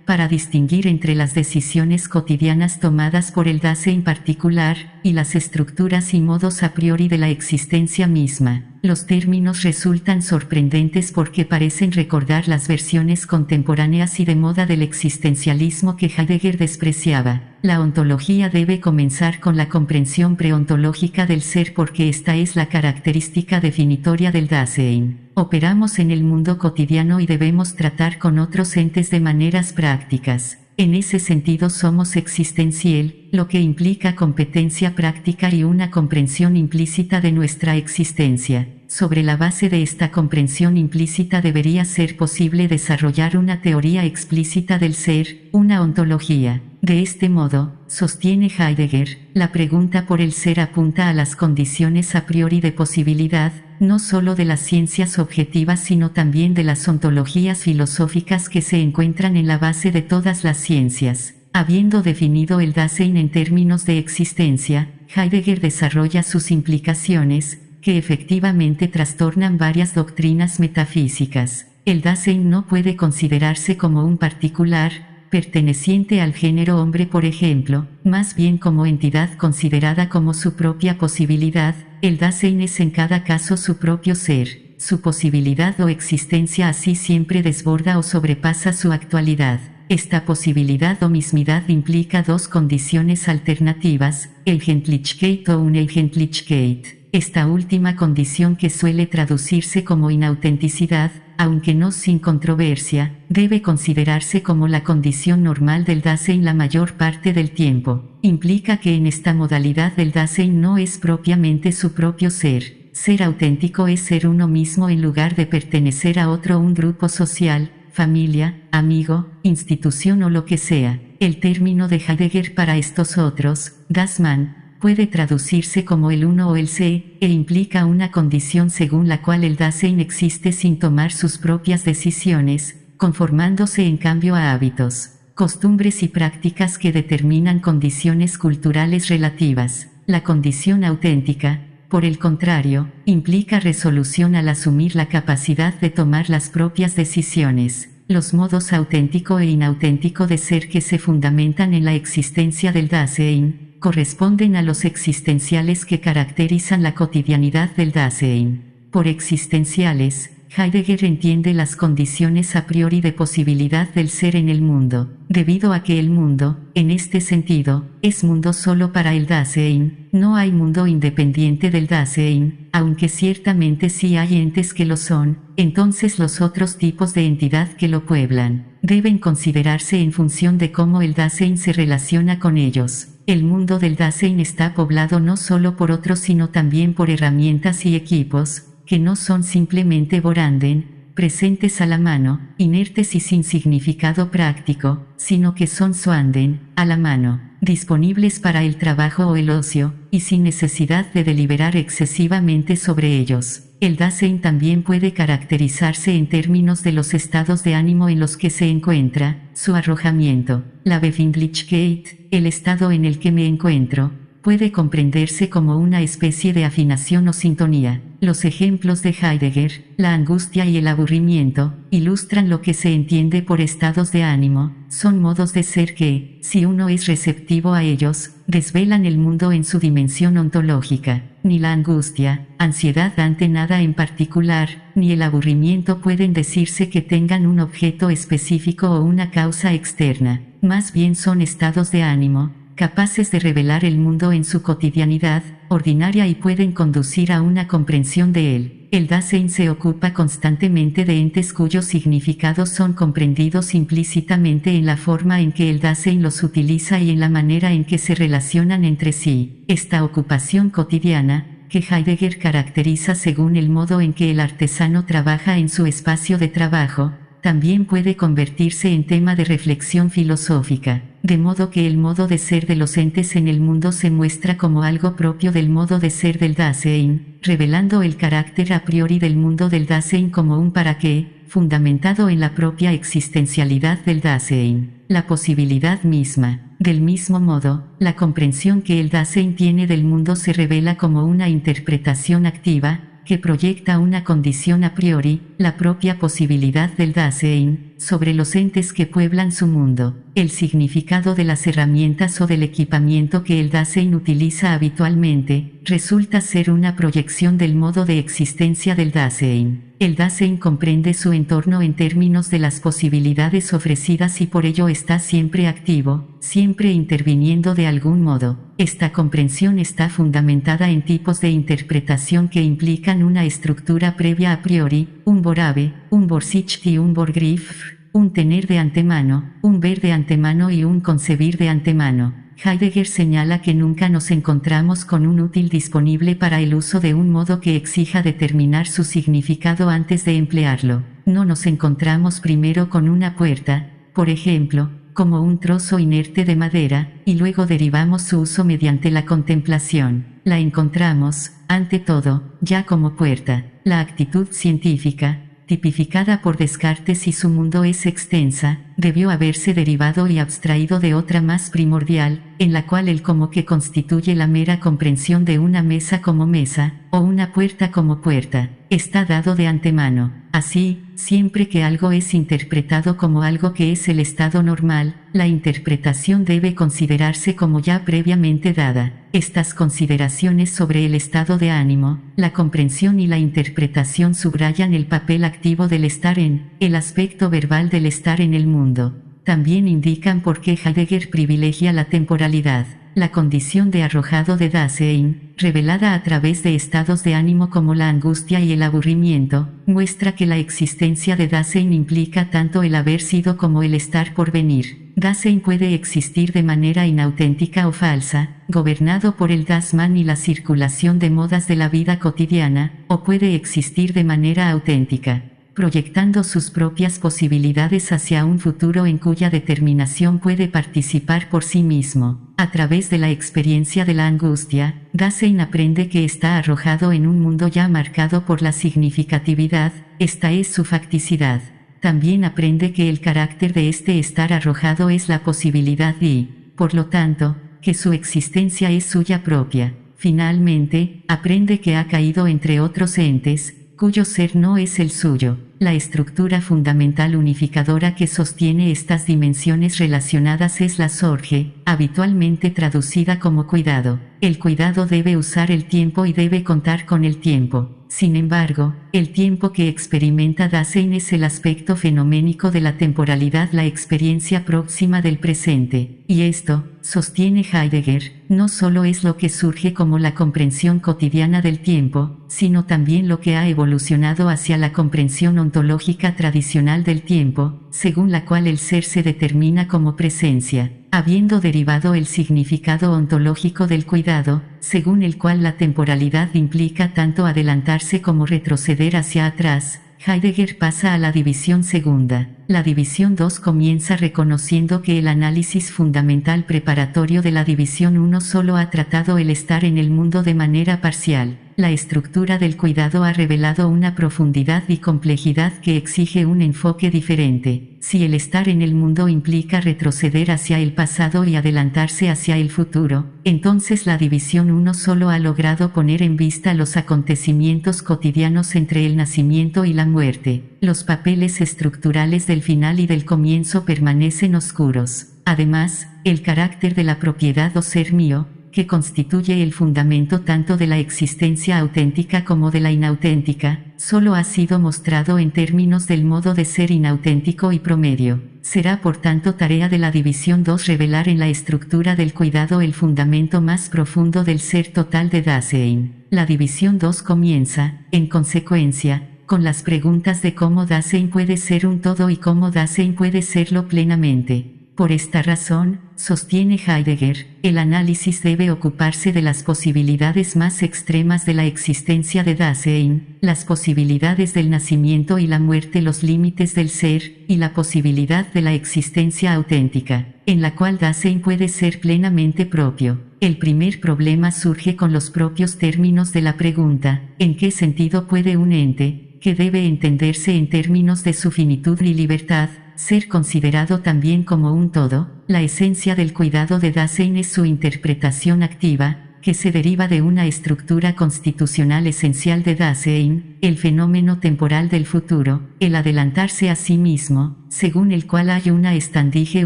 Speaker 1: para distinguir entre las decisiones cotidianas tomadas por el Dasein particular, y las estructuras y modos a priori de la existencia misma. Los términos resultan sorprendentes porque parecen recordar las versiones contemporáneas y de moda del existencialismo que Heidegger despreciaba. La ontología debe comenzar con la comprensión preontológica del ser porque esta es la característica definitoria del Dasein. Operamos en el mundo cotidiano y debemos tratar con otros entes de maneras prácticas. En ese sentido somos existencial, lo que implica competencia práctica y una comprensión implícita de nuestra existencia. Sobre la base de esta comprensión implícita debería ser posible desarrollar una teoría explícita del ser, una ontología. De este modo, sostiene Heidegger, la pregunta por el ser apunta a las condiciones a priori de posibilidad, no solo de las ciencias objetivas sino también de las ontologías filosóficas que se encuentran en la base de todas las ciencias. Habiendo definido el Dasein en términos de existencia, Heidegger desarrolla sus implicaciones, que efectivamente trastornan varias doctrinas metafísicas. El Dasein no puede considerarse como un particular, perteneciente al género hombre por ejemplo, más bien como entidad considerada como su propia posibilidad. El Dasein es en cada caso su propio ser, su posibilidad o existencia así siempre desborda o sobrepasa su actualidad. Esta posibilidad o mismidad implica dos condiciones alternativas, Eigentlichkeit o Uneigenlichkeit. Esta última condición que suele traducirse como inautenticidad, aunque no sin controversia, debe considerarse como la condición normal del Dasein la mayor parte del tiempo. Implica que en esta modalidad el Dasein no es propiamente su propio ser. Ser auténtico es ser uno mismo en lugar de pertenecer a otro un grupo social, familia, amigo, institución o lo que sea. El término de Heidegger para estos otros, das Man, puede traducirse como el uno o el se, e implica una condición según la cual el Dasein existe sin tomar sus propias decisiones, conformándose en cambio a hábitos, costumbres y prácticas que determinan condiciones culturales relativas. La condición auténtica, por el contrario, implica resolución al asumir la capacidad de tomar las propias decisiones. Los modos auténtico e inauténtico de ser que se fundamentan en la existencia del Dasein, corresponden a los existenciales que caracterizan la cotidianidad del Dasein. Por existenciales, Heidegger entiende las condiciones a priori de posibilidad del ser en el mundo, debido a que el mundo, en este sentido, es mundo solo para el Dasein, no hay mundo independiente del Dasein, aunque ciertamente sí hay entes que lo son, entonces los otros tipos de entidad que lo pueblan, deben considerarse en función de cómo el Dasein se relaciona con ellos. El mundo del Dasein está poblado no solo por otros sino también por herramientas y equipos, que no son simplemente vorhanden, presentes a la mano, inertes y sin significado práctico, sino que son soanden, a la mano, disponibles para el trabajo o el ocio, y sin necesidad de deliberar excesivamente sobre ellos. El Dasein también puede caracterizarse en términos de los estados de ánimo en los que se encuentra, su arrojamiento. La Befindlichkeit, el estado en el que me encuentro, puede comprenderse como una especie de afinación o sintonía. Los ejemplos de Heidegger, la angustia y el aburrimiento, ilustran lo que se entiende por estados de ánimo, son modos de ser que, si uno es receptivo a ellos, desvelan el mundo en su dimensión ontológica. Ni la angustia, ansiedad ante nada en particular, ni el aburrimiento pueden decirse que tengan un objeto específico o una causa externa, más bien son estados de ánimo, capaces de revelar el mundo en su cotidianidad ordinaria y pueden conducir a una comprensión de él. El Dasein se ocupa constantemente de entes cuyos significados son comprendidos implícitamente en la forma en que el Dasein los utiliza y en la manera en que se relacionan entre sí. Esta ocupación cotidiana, que Heidegger caracteriza según el modo en que el artesano trabaja en su espacio de trabajo, también puede convertirse en tema de reflexión filosófica, de modo que el modo de ser de los entes en el mundo se muestra como algo propio del modo de ser del Dasein, revelando el carácter a priori del mundo del Dasein como un para qué, fundamentado en la propia existencialidad del Dasein, la posibilidad misma. Del mismo modo, la comprensión que el Dasein tiene del mundo se revela como una interpretación activa, que proyecta una condición a priori, la propia posibilidad del Dasein, sobre los entes que pueblan su mundo, el significado de las herramientas o del equipamiento que el Dasein utiliza habitualmente, resulta ser una proyección del modo de existencia del Dasein. El Dasein comprende su entorno en términos de las posibilidades ofrecidas y por ello está siempre activo, siempre interviniendo de algún modo. Esta comprensión está fundamentada en tipos de interpretación que implican una estructura previa a priori, un Borabe, un Vorsicht y un Vorgriff, un tener de antemano, un ver de antemano y un concebir de antemano. Heidegger señala que nunca nos encontramos con un útil disponible para el uso de un modo que exija determinar su significado antes de emplearlo. No nos encontramos primero con una puerta, por ejemplo, como un trozo inerte de madera, y luego derivamos su uso mediante la contemplación. La encontramos, ante todo, ya como puerta. La actitud científica, tipificada por Descartes y su mundo es extensa, debió haberse derivado y abstraído de otra más primordial, en la cual el como que constituye la mera comprensión de una mesa como mesa, o una puerta como puerta, está dado de antemano. Así, siempre que algo es interpretado como algo que es el estado normal, la interpretación debe considerarse como ya previamente dada. Estas consideraciones sobre el estado de ánimo, la comprensión y la interpretación subrayan el papel activo del estar en, el aspecto verbal del estar en el mundo. También indican por qué Heidegger privilegia la temporalidad. La condición de arrojado de Dasein, revelada a través de estados de ánimo como la angustia y el aburrimiento, muestra que la existencia de Dasein implica tanto el haber sido como el estar por venir. Dasein puede existir de manera inauténtica o falsa, gobernado por el Dasman y la circulación de modas de la vida cotidiana, o puede existir de manera auténtica, proyectando sus propias posibilidades hacia un futuro en cuya determinación puede participar por sí mismo. A través de la experiencia de la angustia, Dasein aprende que está arrojado en un mundo ya marcado por la significatividad, esta es su facticidad. También aprende que el carácter de este estar arrojado es la posibilidad y, por lo tanto, que su existencia es suya propia. Finalmente, aprende que ha caído entre otros entes, cuyo ser no es el suyo. La estructura fundamental unificadora que sostiene estas dimensiones relacionadas es la Sorge, habitualmente traducida como cuidado. El cuidado debe usar el tiempo y debe contar con el tiempo. Sin embargo, el tiempo que experimenta Dasein es el aspecto fenoménico de la temporalidad, la experiencia próxima del presente. Y esto, sostiene Heidegger, no solo es lo que surge como la comprensión cotidiana del tiempo, sino también lo que ha evolucionado hacia la comprensión ontológica tradicional del tiempo, según la cual el ser se determina como presencia, habiendo derivado el significado ontológico del cuidado, según el cual la temporalidad implica tanto adelantarse como retroceder hacia atrás. Heidegger pasa a la división segunda. La división 2 comienza reconociendo que el análisis fundamental preparatorio de la división 1 solo ha tratado el estar en el mundo de manera parcial. La estructura del cuidado ha revelado una profundidad y complejidad que exige un enfoque diferente. Si el estar en el mundo implica retroceder hacia el pasado y adelantarse hacia el futuro, entonces la división 1 solo ha logrado poner en vista los acontecimientos cotidianos entre el nacimiento y la muerte. Los papeles estructurales del final y del comienzo permanecen oscuros. Además, el carácter de la propiedad o ser mío, que constituye el fundamento tanto de la existencia auténtica como de la inauténtica, solo ha sido mostrado en términos del modo de ser inauténtico y promedio. Será por tanto tarea de la división 2 revelar en la estructura del cuidado el fundamento más profundo del ser total de Dasein. La división 2 comienza, en consecuencia, con las preguntas de cómo Dasein puede ser un todo y cómo Dasein puede serlo plenamente. Por esta razón, sostiene Heidegger, el análisis debe ocuparse de las posibilidades más extremas de la existencia de Dasein, las posibilidades del nacimiento y la muerte, los límites del ser, y la posibilidad de la existencia auténtica, en la cual Dasein puede ser plenamente propio. El primer problema surge con los propios términos de la pregunta, ¿en qué sentido puede un ente, que debe entenderse en términos de su finitud y libertad, ser considerado también como un todo? La esencia del cuidado de Dasein es su interpretación activa, que se deriva de una estructura constitucional esencial de Dasein, el fenómeno temporal del futuro, el adelantarse a sí mismo, según el cual hay una Ständige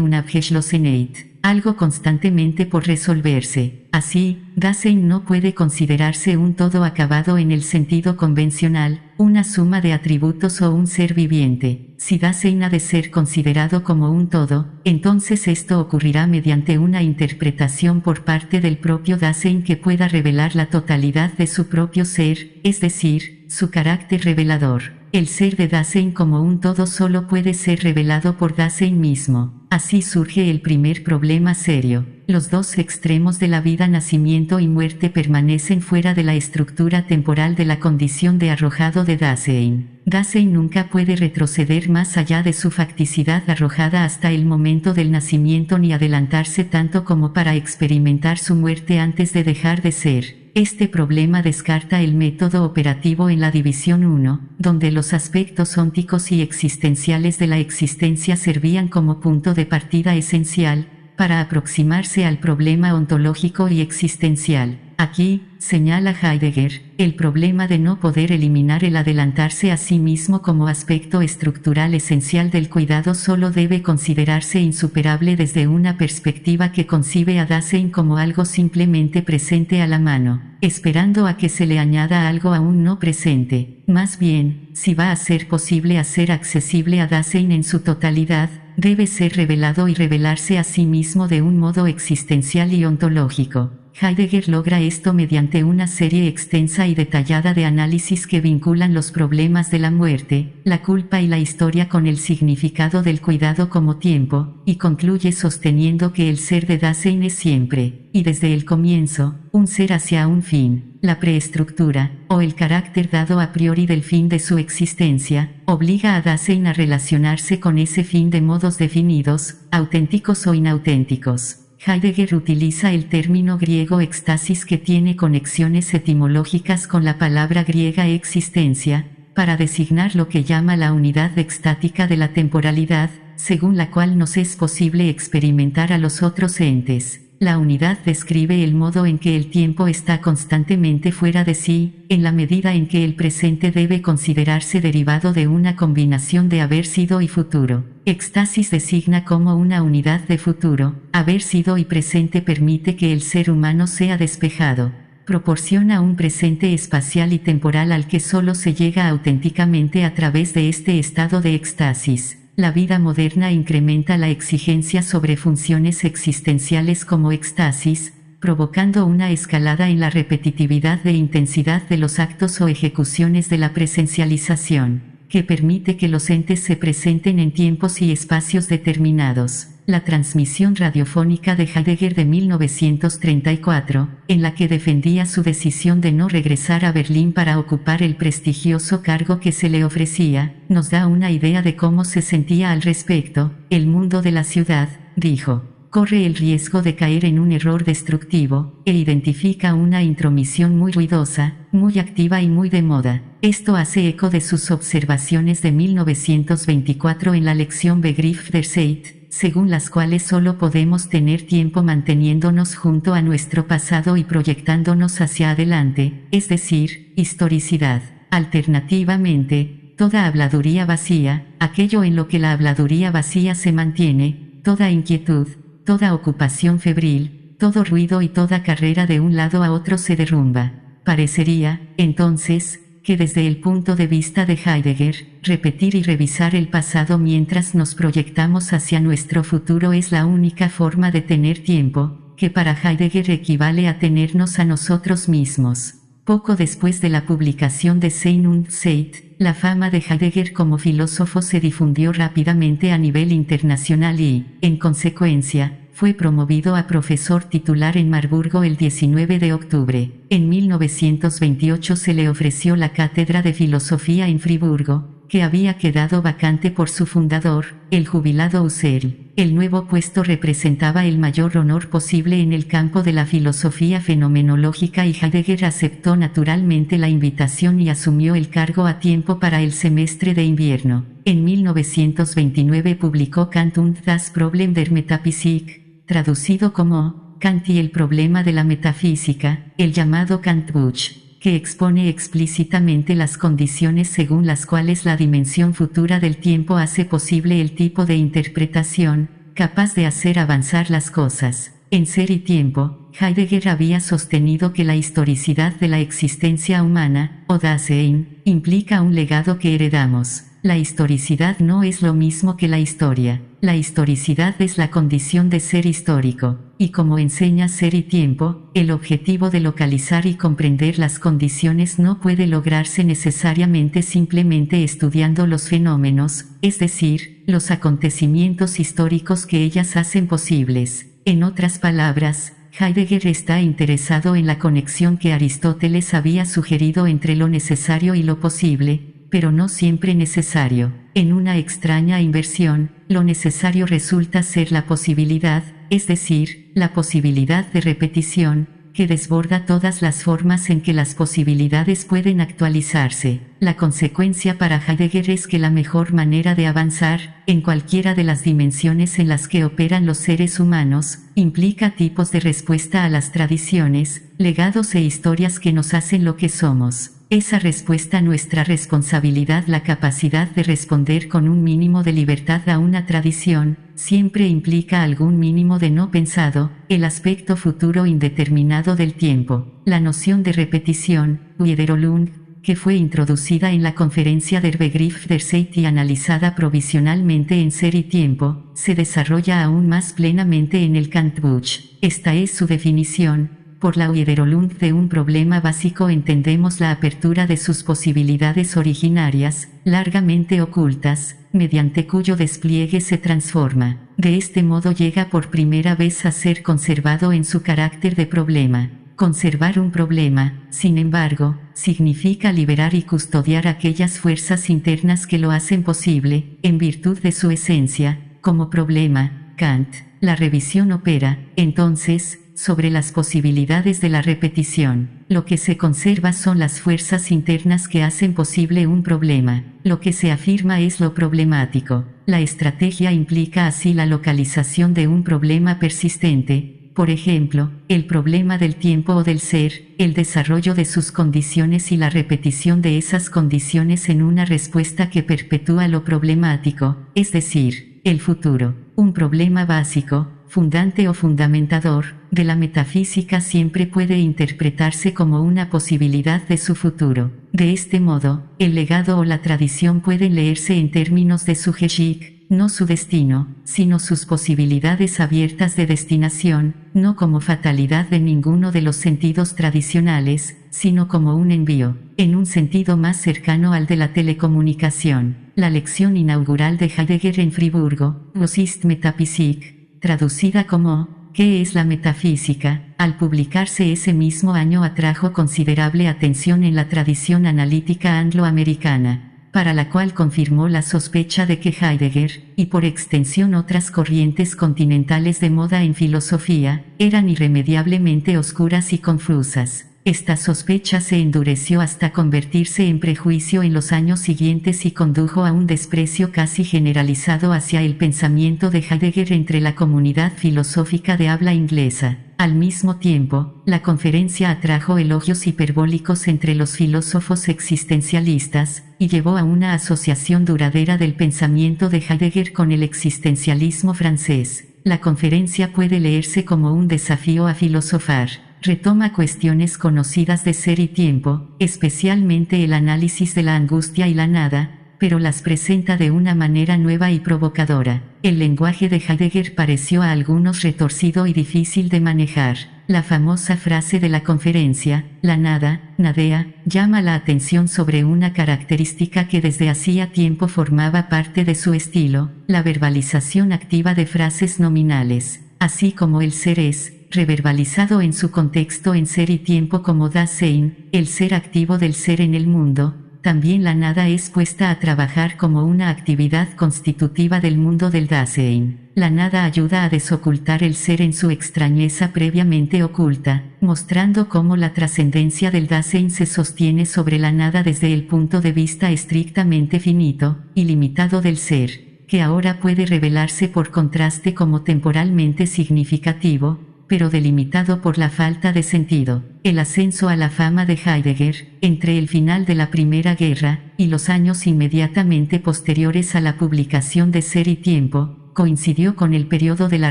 Speaker 1: Unabgeschlossenheit, algo constantemente por resolverse. Así, Dasein no puede considerarse un todo acabado en el sentido convencional, una suma de atributos o un ser viviente. Si Dasein ha de ser considerado como un todo, entonces esto ocurrirá mediante una interpretación por parte del propio Dasein que pueda revelar la totalidad de su propio ser, es decir, su carácter revelador. El ser de Dasein como un todo solo puede ser revelado por Dasein mismo. Así surge el primer problema serio. Los dos extremos de la vida, nacimiento y muerte, permanecen fuera de la estructura temporal de la condición de arrojado de Dasein. Dasein nunca puede retroceder más allá de su facticidad arrojada hasta el momento del nacimiento ni adelantarse tanto como para experimentar su muerte antes de dejar de ser. Este problema descarta el método operativo en la división 1, donde los aspectos ónticos y existenciales de la existencia servían como punto de partida esencial, para aproximarse al problema ontológico y existencial. Aquí, señala Heidegger, el problema de no poder eliminar el adelantarse a sí mismo como aspecto estructural esencial del cuidado solo debe considerarse insuperable desde una perspectiva que concibe a Dasein como algo simplemente presente a la mano, esperando a que se le añada algo aún no presente. Más bien, si va a ser posible hacer accesible a Dasein en su totalidad, debe ser revelado y revelarse a sí mismo de un modo existencial y ontológico. Heidegger logra esto mediante una serie extensa y detallada de análisis que vinculan los problemas de la muerte, la culpa y la historia con el significado del cuidado como tiempo, y concluye sosteniendo que el ser de Dasein es siempre, y desde el comienzo, un ser hacia un fin. La preestructura, o el carácter dado a priori del fin de su existencia, obliga a Dasein a relacionarse con ese fin de modos definidos, auténticos o inauténticos. Heidegger utiliza el término griego éxtasis, que tiene conexiones etimológicas con la palabra griega existencia, para designar lo que llama la unidad extática de la temporalidad, según la cual nos es posible experimentar a los otros entes. La unidad describe el modo en que el tiempo está constantemente fuera de sí, en la medida en que el presente debe considerarse derivado de una combinación de haber sido y futuro. Éxtasis designa como una unidad de futuro, haber sido y presente permite que el ser humano sea despejado. Proporciona un presente espacial y temporal al que solo se llega auténticamente a través de este estado de éxtasis. La vida moderna incrementa la exigencia sobre funciones existenciales como éxtasis, provocando una escalada en la repetitividad de intensidad de los actos o ejecuciones de la presencialización, que permite que los entes se presenten en tiempos y espacios determinados. La transmisión radiofónica de Heidegger de 1934, en la que defendía su decisión de no regresar a Berlín para ocupar el prestigioso cargo que se le ofrecía, nos da una idea de cómo se sentía al respecto. El mundo de la ciudad, dijo, corre el riesgo de caer en un error destructivo, e identifica una intromisión muy ruidosa, muy activa y muy de moda. Esto hace eco de sus observaciones de 1924 en la lección Begriff der Zeit, según las cuales solo podemos tener tiempo manteniéndonos junto a nuestro pasado y proyectándonos hacia adelante, es decir, historicidad. Alternativamente, toda habladuría vacía, aquello en lo que la habladuría vacía se mantiene, toda inquietud, toda ocupación febril, todo ruido y toda carrera de un lado a otro se derrumba. Parecería, entonces, que desde el punto de vista de Heidegger, repetir y revisar el pasado mientras nos proyectamos hacia nuestro futuro es la única forma de tener tiempo, que para Heidegger equivale a tenernos a nosotros mismos. Poco después de la publicación de Sein und Zeit, la fama de Heidegger como filósofo se difundió rápidamente a nivel internacional y, en consecuencia, fue promovido a profesor titular en Marburgo el 19 de octubre. En 1928 se le ofreció la cátedra de filosofía en Friburgo, que había quedado vacante por su fundador, el jubilado Husserl. El nuevo puesto representaba el mayor honor posible en el campo de la filosofía fenomenológica y Heidegger aceptó naturalmente la invitación y asumió el cargo a tiempo para el semestre de invierno. En 1929 publicó Kant und das Problem der Metaphysik, traducido como Kant y el problema de la metafísica, el llamado Kant-Buch, que expone explícitamente las condiciones según las cuales la dimensión futura del tiempo hace posible el tipo de interpretación, capaz de hacer avanzar las cosas. En Ser y Tiempo, Heidegger había sostenido que la historicidad de la existencia humana, o Dasein, implica un legado que heredamos. La historicidad no es lo mismo que la historia. La historicidad es la condición de ser histórico, y como enseña Ser y Tiempo, el objetivo de localizar y comprender las condiciones no puede lograrse necesariamente simplemente estudiando los fenómenos, es decir, los acontecimientos históricos que ellas hacen posibles. En otras palabras, Heidegger está interesado en la conexión que Aristóteles había sugerido entre lo necesario y lo posible, pero no siempre necesario. En una extraña inversión, lo necesario resulta ser la posibilidad, es decir, la posibilidad de repetición, que desborda todas las formas en que las posibilidades pueden actualizarse. La consecuencia para Heidegger es que la mejor manera de avanzar, en cualquiera de las dimensiones en las que operan los seres humanos, implica tipos de respuesta a las tradiciones, legados e historias que nos hacen lo que somos. Esa respuesta nuestra responsabilidad, la capacidad de responder con un mínimo de libertad a una tradición, siempre implica algún mínimo de no pensado, el aspecto futuro indeterminado del tiempo. La noción de repetición, Wiederholung, que fue introducida en la conferencia der Begriff der Zeit y analizada provisionalmente en Ser y Tiempo, se desarrolla aún más plenamente en el Kant-Buch. Esta es su definición. Por la Wiederholung de un problema básico entendemos la apertura de sus posibilidades originarias, largamente ocultas, mediante cuyo despliegue se transforma. De este modo llega por primera vez a ser conservado en su carácter de problema. Conservar un problema, sin embargo, significa liberar y custodiar aquellas fuerzas internas que lo hacen posible, en virtud de su esencia, como problema. Kant, la revisión opera, entonces, sobre las posibilidades de la repetición. Lo que se conserva son las fuerzas internas que hacen posible un problema. Lo que se afirma es lo problemático. La estrategia implica así la localización de un problema persistente, por ejemplo, el problema del tiempo o del ser, el desarrollo de sus condiciones y la repetición de esas condiciones en una respuesta que perpetúa lo problemático, es decir, el futuro. Un problema básico, fundante o fundamentador, de la metafísica siempre puede interpretarse como una posibilidad de su futuro. De este modo, el legado o la tradición pueden leerse en términos de su Geschick, no su destino, sino sus posibilidades abiertas de destinación, no como fatalidad de ninguno de los sentidos tradicionales, sino como un envío, en un sentido más cercano al de la telecomunicación. La lección inaugural de Heidegger en Friburgo, Was ist Metaphysik, traducida como ¿qué es la metafísica?, al publicarse ese mismo año atrajo considerable atención en la tradición analítica angloamericana, para la cual confirmó la sospecha de que Heidegger, y por extensión otras corrientes continentales de moda en filosofía, eran irremediablemente oscuras y confusas. Esta sospecha se endureció hasta convertirse en prejuicio en los años siguientes y condujo a un desprecio casi generalizado hacia el pensamiento de Heidegger entre la comunidad filosófica de habla inglesa. Al mismo tiempo, la conferencia atrajo elogios hiperbólicos entre los filósofos existencialistas, y llevó a una asociación duradera del pensamiento de Heidegger con el existencialismo francés. La conferencia puede leerse como un desafío a filosofar. Retoma cuestiones conocidas de ser y tiempo, especialmente el análisis de la angustia y la nada, pero las presenta de una manera nueva y provocadora. El lenguaje de Heidegger pareció a algunos retorcido y difícil de manejar. La famosa frase de la conferencia, la nada, nadea, llama la atención sobre una característica que desde hacía tiempo formaba parte de su estilo, la verbalización activa de frases nominales. Así como el ser es, reverbalizado en su contexto en Ser y Tiempo como Dasein, el ser activo del ser en el mundo, también la nada es puesta a trabajar como una actividad constitutiva del mundo del Dasein. La nada ayuda a desocultar el ser en su extrañeza previamente oculta, mostrando cómo la trascendencia del Dasein se sostiene sobre la nada desde el punto de vista estrictamente finito y limitado del ser, que ahora puede revelarse por contraste como temporalmente significativo, pero delimitado por la falta de sentido. El ascenso a la fama de Heidegger, entre el final de la Primera Guerra, y los años inmediatamente posteriores a la publicación de Ser y Tiempo, coincidió con el periodo de la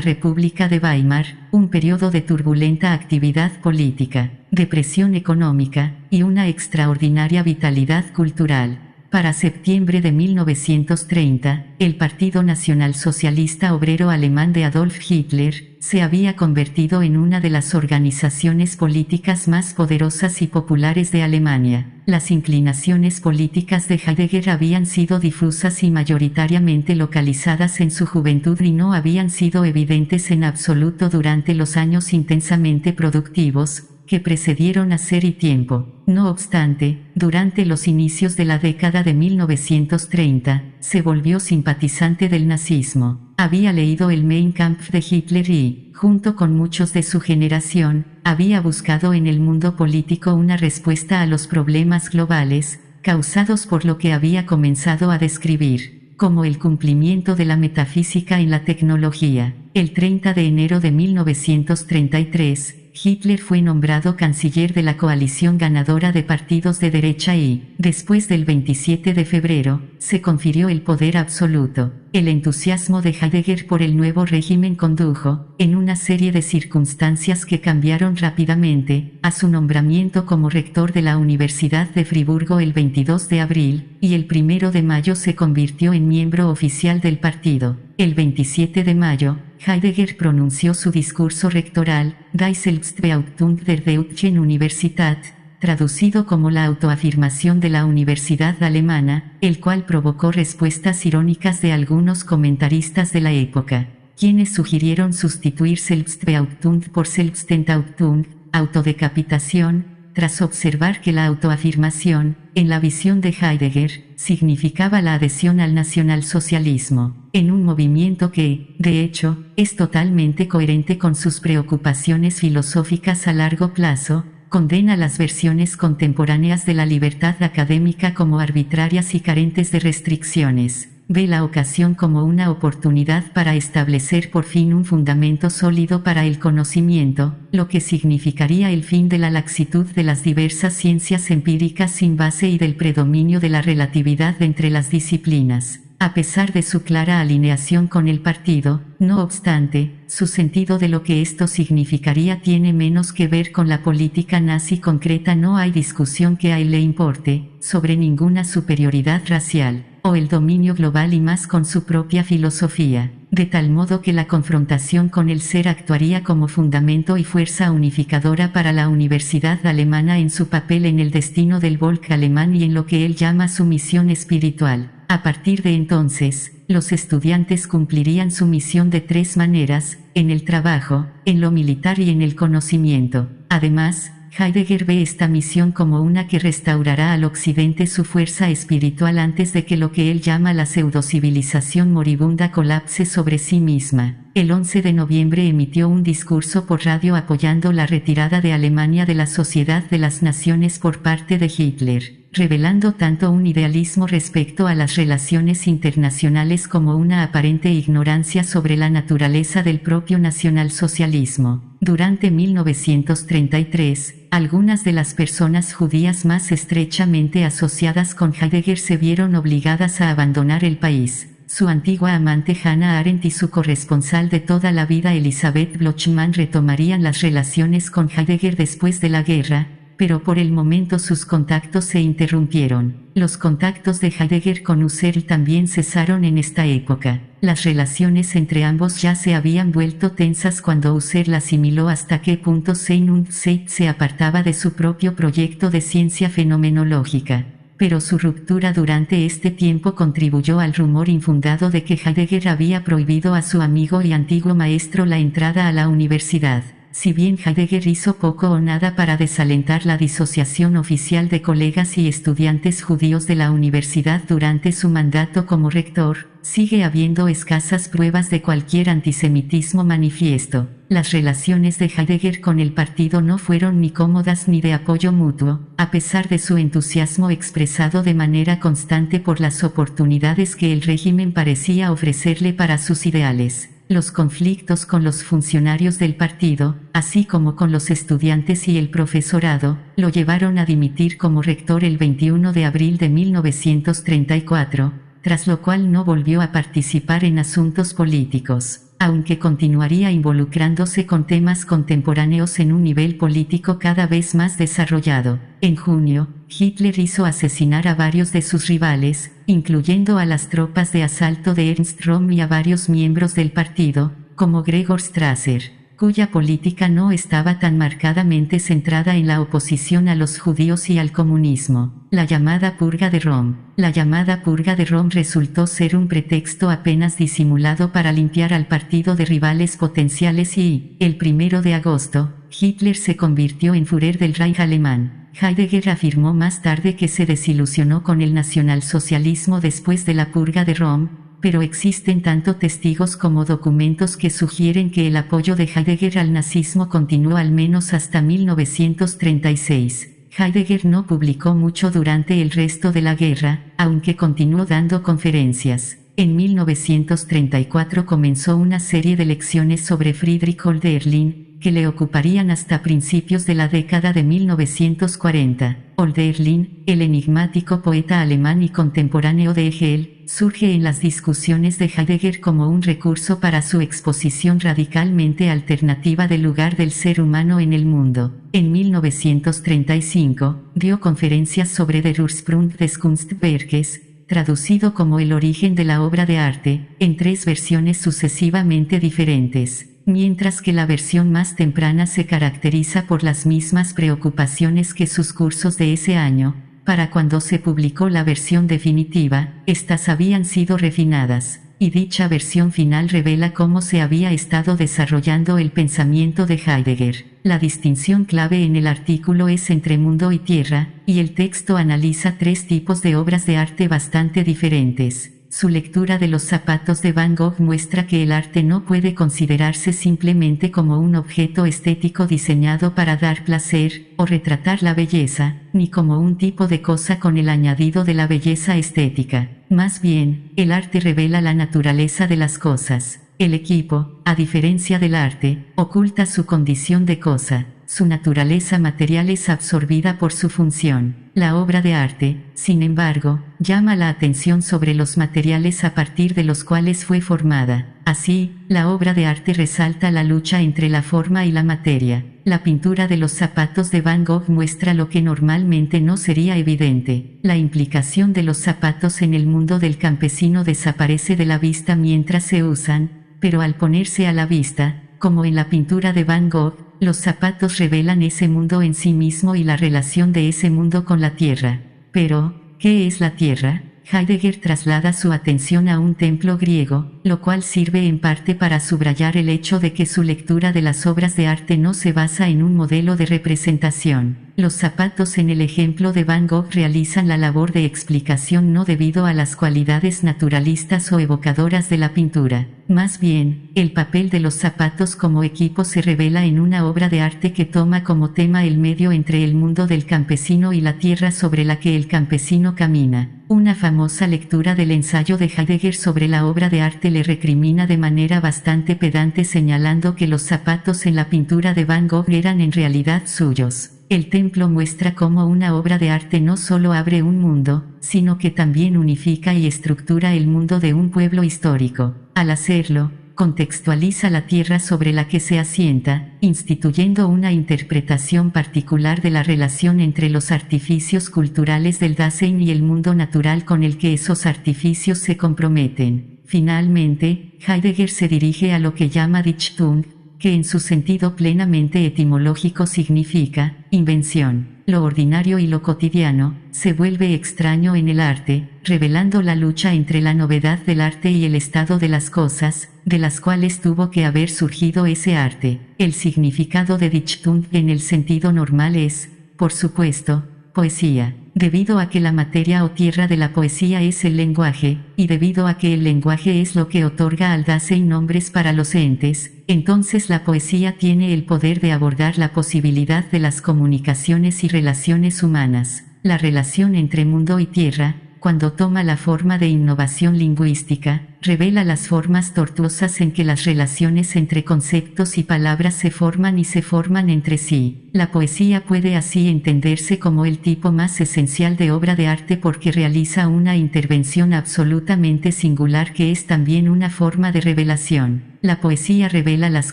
Speaker 1: República de Weimar, un periodo de turbulenta actividad política, depresión económica, y una extraordinaria vitalidad cultural. Para septiembre de 1930, el Partido Nacionalsocialista Obrero Alemán de Adolf Hitler se había convertido en una de las organizaciones políticas más poderosas y populares de Alemania. Las inclinaciones políticas de Heidegger habían sido difusas y mayoritariamente localizadas en su juventud y no habían sido evidentes en absoluto durante los años intensamente productivos que precedieron a Ser y Tiempo. No obstante, durante los inicios de la década de 1930, se volvió simpatizante del nazismo. Había leído el Mein Kampf de Hitler y, junto con muchos de su generación, había buscado en el mundo político una respuesta a los problemas globales, causados por lo que había comenzado a describir como el cumplimiento de la metafísica en la tecnología. El 30 de enero de 1933, Hitler fue nombrado canciller de la coalición ganadora de partidos de derecha y, después del 27 de febrero, se confirió el poder absoluto. El entusiasmo de Heidegger por el nuevo régimen condujo, en una serie de circunstancias que cambiaron rápidamente, a su nombramiento como rector de la Universidad de Friburgo el 22 de abril, y el 1 de mayo se convirtió en miembro oficial del partido. El 27 de mayo, Heidegger pronunció su discurso rectoral, Die Selbstbehauptung der Deutschen Universität, traducido como la autoafirmación de la Universidad Alemana, el cual provocó respuestas irónicas de algunos comentaristas de la época, quienes sugirieron sustituir Selbstbehauptung por Selbstenthauptung, autodecapitación, tras observar que la autoafirmación, en la visión de Heidegger, significaba la adhesión al nacionalsocialismo, en un movimiento que, de hecho, es totalmente coherente con sus preocupaciones filosóficas a largo plazo, condena las versiones contemporáneas de la libertad académica como arbitrarias y carentes de restricciones. Ve la ocasión como una oportunidad para establecer por fin un fundamento sólido para el conocimiento, lo que significaría el fin de la laxitud de las diversas ciencias empíricas sin base y del predominio de la relatividad entre las disciplinas. A pesar de su clara alineación con el partido, no obstante, su sentido de lo que esto significaría tiene menos que ver con la política nazi concreta. No hay discusión que a él le importe, sobre ninguna superioridad racial o el dominio global y más con su propia filosofía, de tal modo que la confrontación con el ser actuaría como fundamento y fuerza unificadora para la universidad alemana en su papel en el destino del Volk alemán y en lo que él llama su misión espiritual. A partir de entonces, los estudiantes cumplirían su misión de tres maneras: en el trabajo, en lo militar y en el conocimiento. Además, Heidegger ve esta misión como una que restaurará al Occidente su fuerza espiritual antes de que lo que él llama la pseudocivilización moribunda colapse sobre sí misma. El 11 de noviembre emitió un discurso por radio apoyando la retirada de Alemania de la Sociedad de las Naciones por parte de Hitler, revelando tanto un idealismo respecto a las relaciones internacionales como una aparente ignorancia sobre la naturaleza del propio nacionalsocialismo. Durante 1933, algunas de las personas judías más estrechamente asociadas con Heidegger se vieron obligadas a abandonar el país. Su antigua amante Hannah Arendt y su corresponsal de toda la vida Elisabeth Blochmann retomarían las relaciones con Heidegger después de la guerra, pero por el momento sus contactos se interrumpieron. Los contactos de Heidegger con Husserl también cesaron en esta época. Las relaciones entre ambos ya se habían vuelto tensas cuando Husserl asimiló hasta qué punto Sein und Zeit se apartaba de su propio proyecto de ciencia fenomenológica. Pero su ruptura durante este tiempo contribuyó al rumor infundado de que Heidegger había prohibido a su amigo y antiguo maestro la entrada a la universidad. Si bien Heidegger hizo poco o nada para desalentar la disociación oficial de colegas y estudiantes judíos de la universidad durante su mandato como rector, sigue habiendo escasas pruebas de cualquier antisemitismo manifiesto. Las relaciones de Heidegger con el partido no fueron ni cómodas ni de apoyo mutuo, a pesar de su entusiasmo expresado de manera constante por las oportunidades que el régimen parecía ofrecerle para sus ideales. Los conflictos con los funcionarios del partido, así como con los estudiantes y el profesorado, lo llevaron a dimitir como rector el 21 de abril de 1934, tras lo cual no volvió a participar en asuntos políticos, aunque continuaría involucrándose con temas contemporáneos en un nivel político cada vez más desarrollado. En junio, Hitler hizo asesinar a varios de sus rivales, incluyendo a las tropas de asalto de Ernst Röhm y a varios miembros del partido, como Gregor Strasser, cuya política no estaba tan marcadamente centrada en la oposición a los judíos y al comunismo. La llamada Purga de Röhm. La llamada Purga de Röhm resultó ser un pretexto apenas disimulado para limpiar al partido de rivales potenciales y, el 1 de agosto, Hitler se convirtió en Führer del Reich alemán. Heidegger afirmó más tarde que se desilusionó con el nacionalsocialismo después de la Purga de Röhm, pero existen tanto testigos como documentos que sugieren que el apoyo de Heidegger al nazismo continuó al menos hasta 1936. Heidegger no publicó mucho durante el resto de la guerra, aunque continuó dando conferencias. En 1934 comenzó una serie de lecciones sobre Friedrich Hölderlin, que le ocuparían hasta principios de la década de 1940. Hölderlin, el enigmático poeta alemán y contemporáneo de Hegel, surge en las discusiones de Heidegger como un recurso para su exposición radicalmente alternativa del lugar del ser humano en el mundo. En 1935, dio conferencias sobre Der Ursprung des Kunstwerkes, traducido como El origen de la obra de arte, en 3 versiones sucesivamente diferentes. Mientras que la versión más temprana se caracteriza por las mismas preocupaciones que sus cursos de ese año, para cuando se publicó la versión definitiva, estas habían sido refinadas, y dicha versión final revela cómo se había estado desarrollando el pensamiento de Heidegger. La distinción clave en el artículo es entre mundo y tierra, y el texto analiza 3 tipos de obras de arte bastante diferentes. Su lectura de los zapatos de Van Gogh muestra que el arte no puede considerarse simplemente como un objeto estético diseñado para dar placer, o retratar la belleza, ni como un tipo de cosa con el añadido de la belleza estética. Más bien, el arte revela la naturaleza de las cosas. El equipo, a diferencia del arte, oculta su condición de cosa. Su naturaleza material es absorbida por su función. La obra de arte, sin embargo, llama la atención sobre los materiales a partir de los cuales fue formada. Así, la obra de arte resalta la lucha entre la forma y la materia. La pintura de los zapatos de Van Gogh muestra lo que normalmente no sería evidente. La implicación de los zapatos en el mundo del campesino desaparece de la vista mientras se usan, pero al ponerse a la vista, como en la pintura de Van Gogh, los zapatos revelan ese mundo en sí mismo y la relación de ese mundo con la tierra. Pero, ¿qué es la tierra? Heidegger traslada su atención a un templo griego, lo cual sirve en parte para subrayar el hecho de que su lectura de las obras de arte no se basa en un modelo de representación. Los zapatos en el ejemplo de Van Gogh realizan la labor de explicación no debido a las cualidades naturalistas o evocadoras de la pintura. Más bien, el papel de los zapatos como equipo se revela en una obra de arte que toma como tema el medio entre el mundo del campesino y la tierra sobre la que el campesino camina. Una famosa lectura del ensayo de Heidegger sobre la obra de arte le recrimina de manera bastante pedante señalando que los zapatos en la pintura de Van Gogh eran en realidad suyos. El templo muestra cómo una obra de arte no solo abre un mundo, sino que también unifica y estructura el mundo de un pueblo histórico. Al hacerlo, contextualiza la tierra sobre la que se asienta, instituyendo una interpretación particular de la relación entre los artificios culturales del Dasein y el mundo natural con el que esos artificios se comprometen. Finalmente, Heidegger se dirige a lo que llama Dichtung, que en su sentido plenamente etimológico significa invención. Lo ordinario y lo cotidiano se vuelve extraño en el arte, revelando la lucha entre la novedad del arte y el estado de las cosas, de las cuales tuvo que haber surgido ese arte. El significado de Dichtung en el sentido normal es, por supuesto, poesía. Debido a que la materia o tierra de la poesía es el lenguaje, y debido a que el lenguaje es lo que otorga al Dasein nombres para los entes, entonces la poesía tiene el poder de abordar la posibilidad de las comunicaciones y relaciones humanas. La relación entre mundo y tierra, cuando toma la forma de innovación lingüística, revela las formas tortuosas en que las relaciones entre conceptos y palabras se forman y se forman entre sí. La poesía puede así entenderse como el tipo más esencial de obra de arte porque realiza una intervención absolutamente singular que es también una forma de revelación. La poesía revela las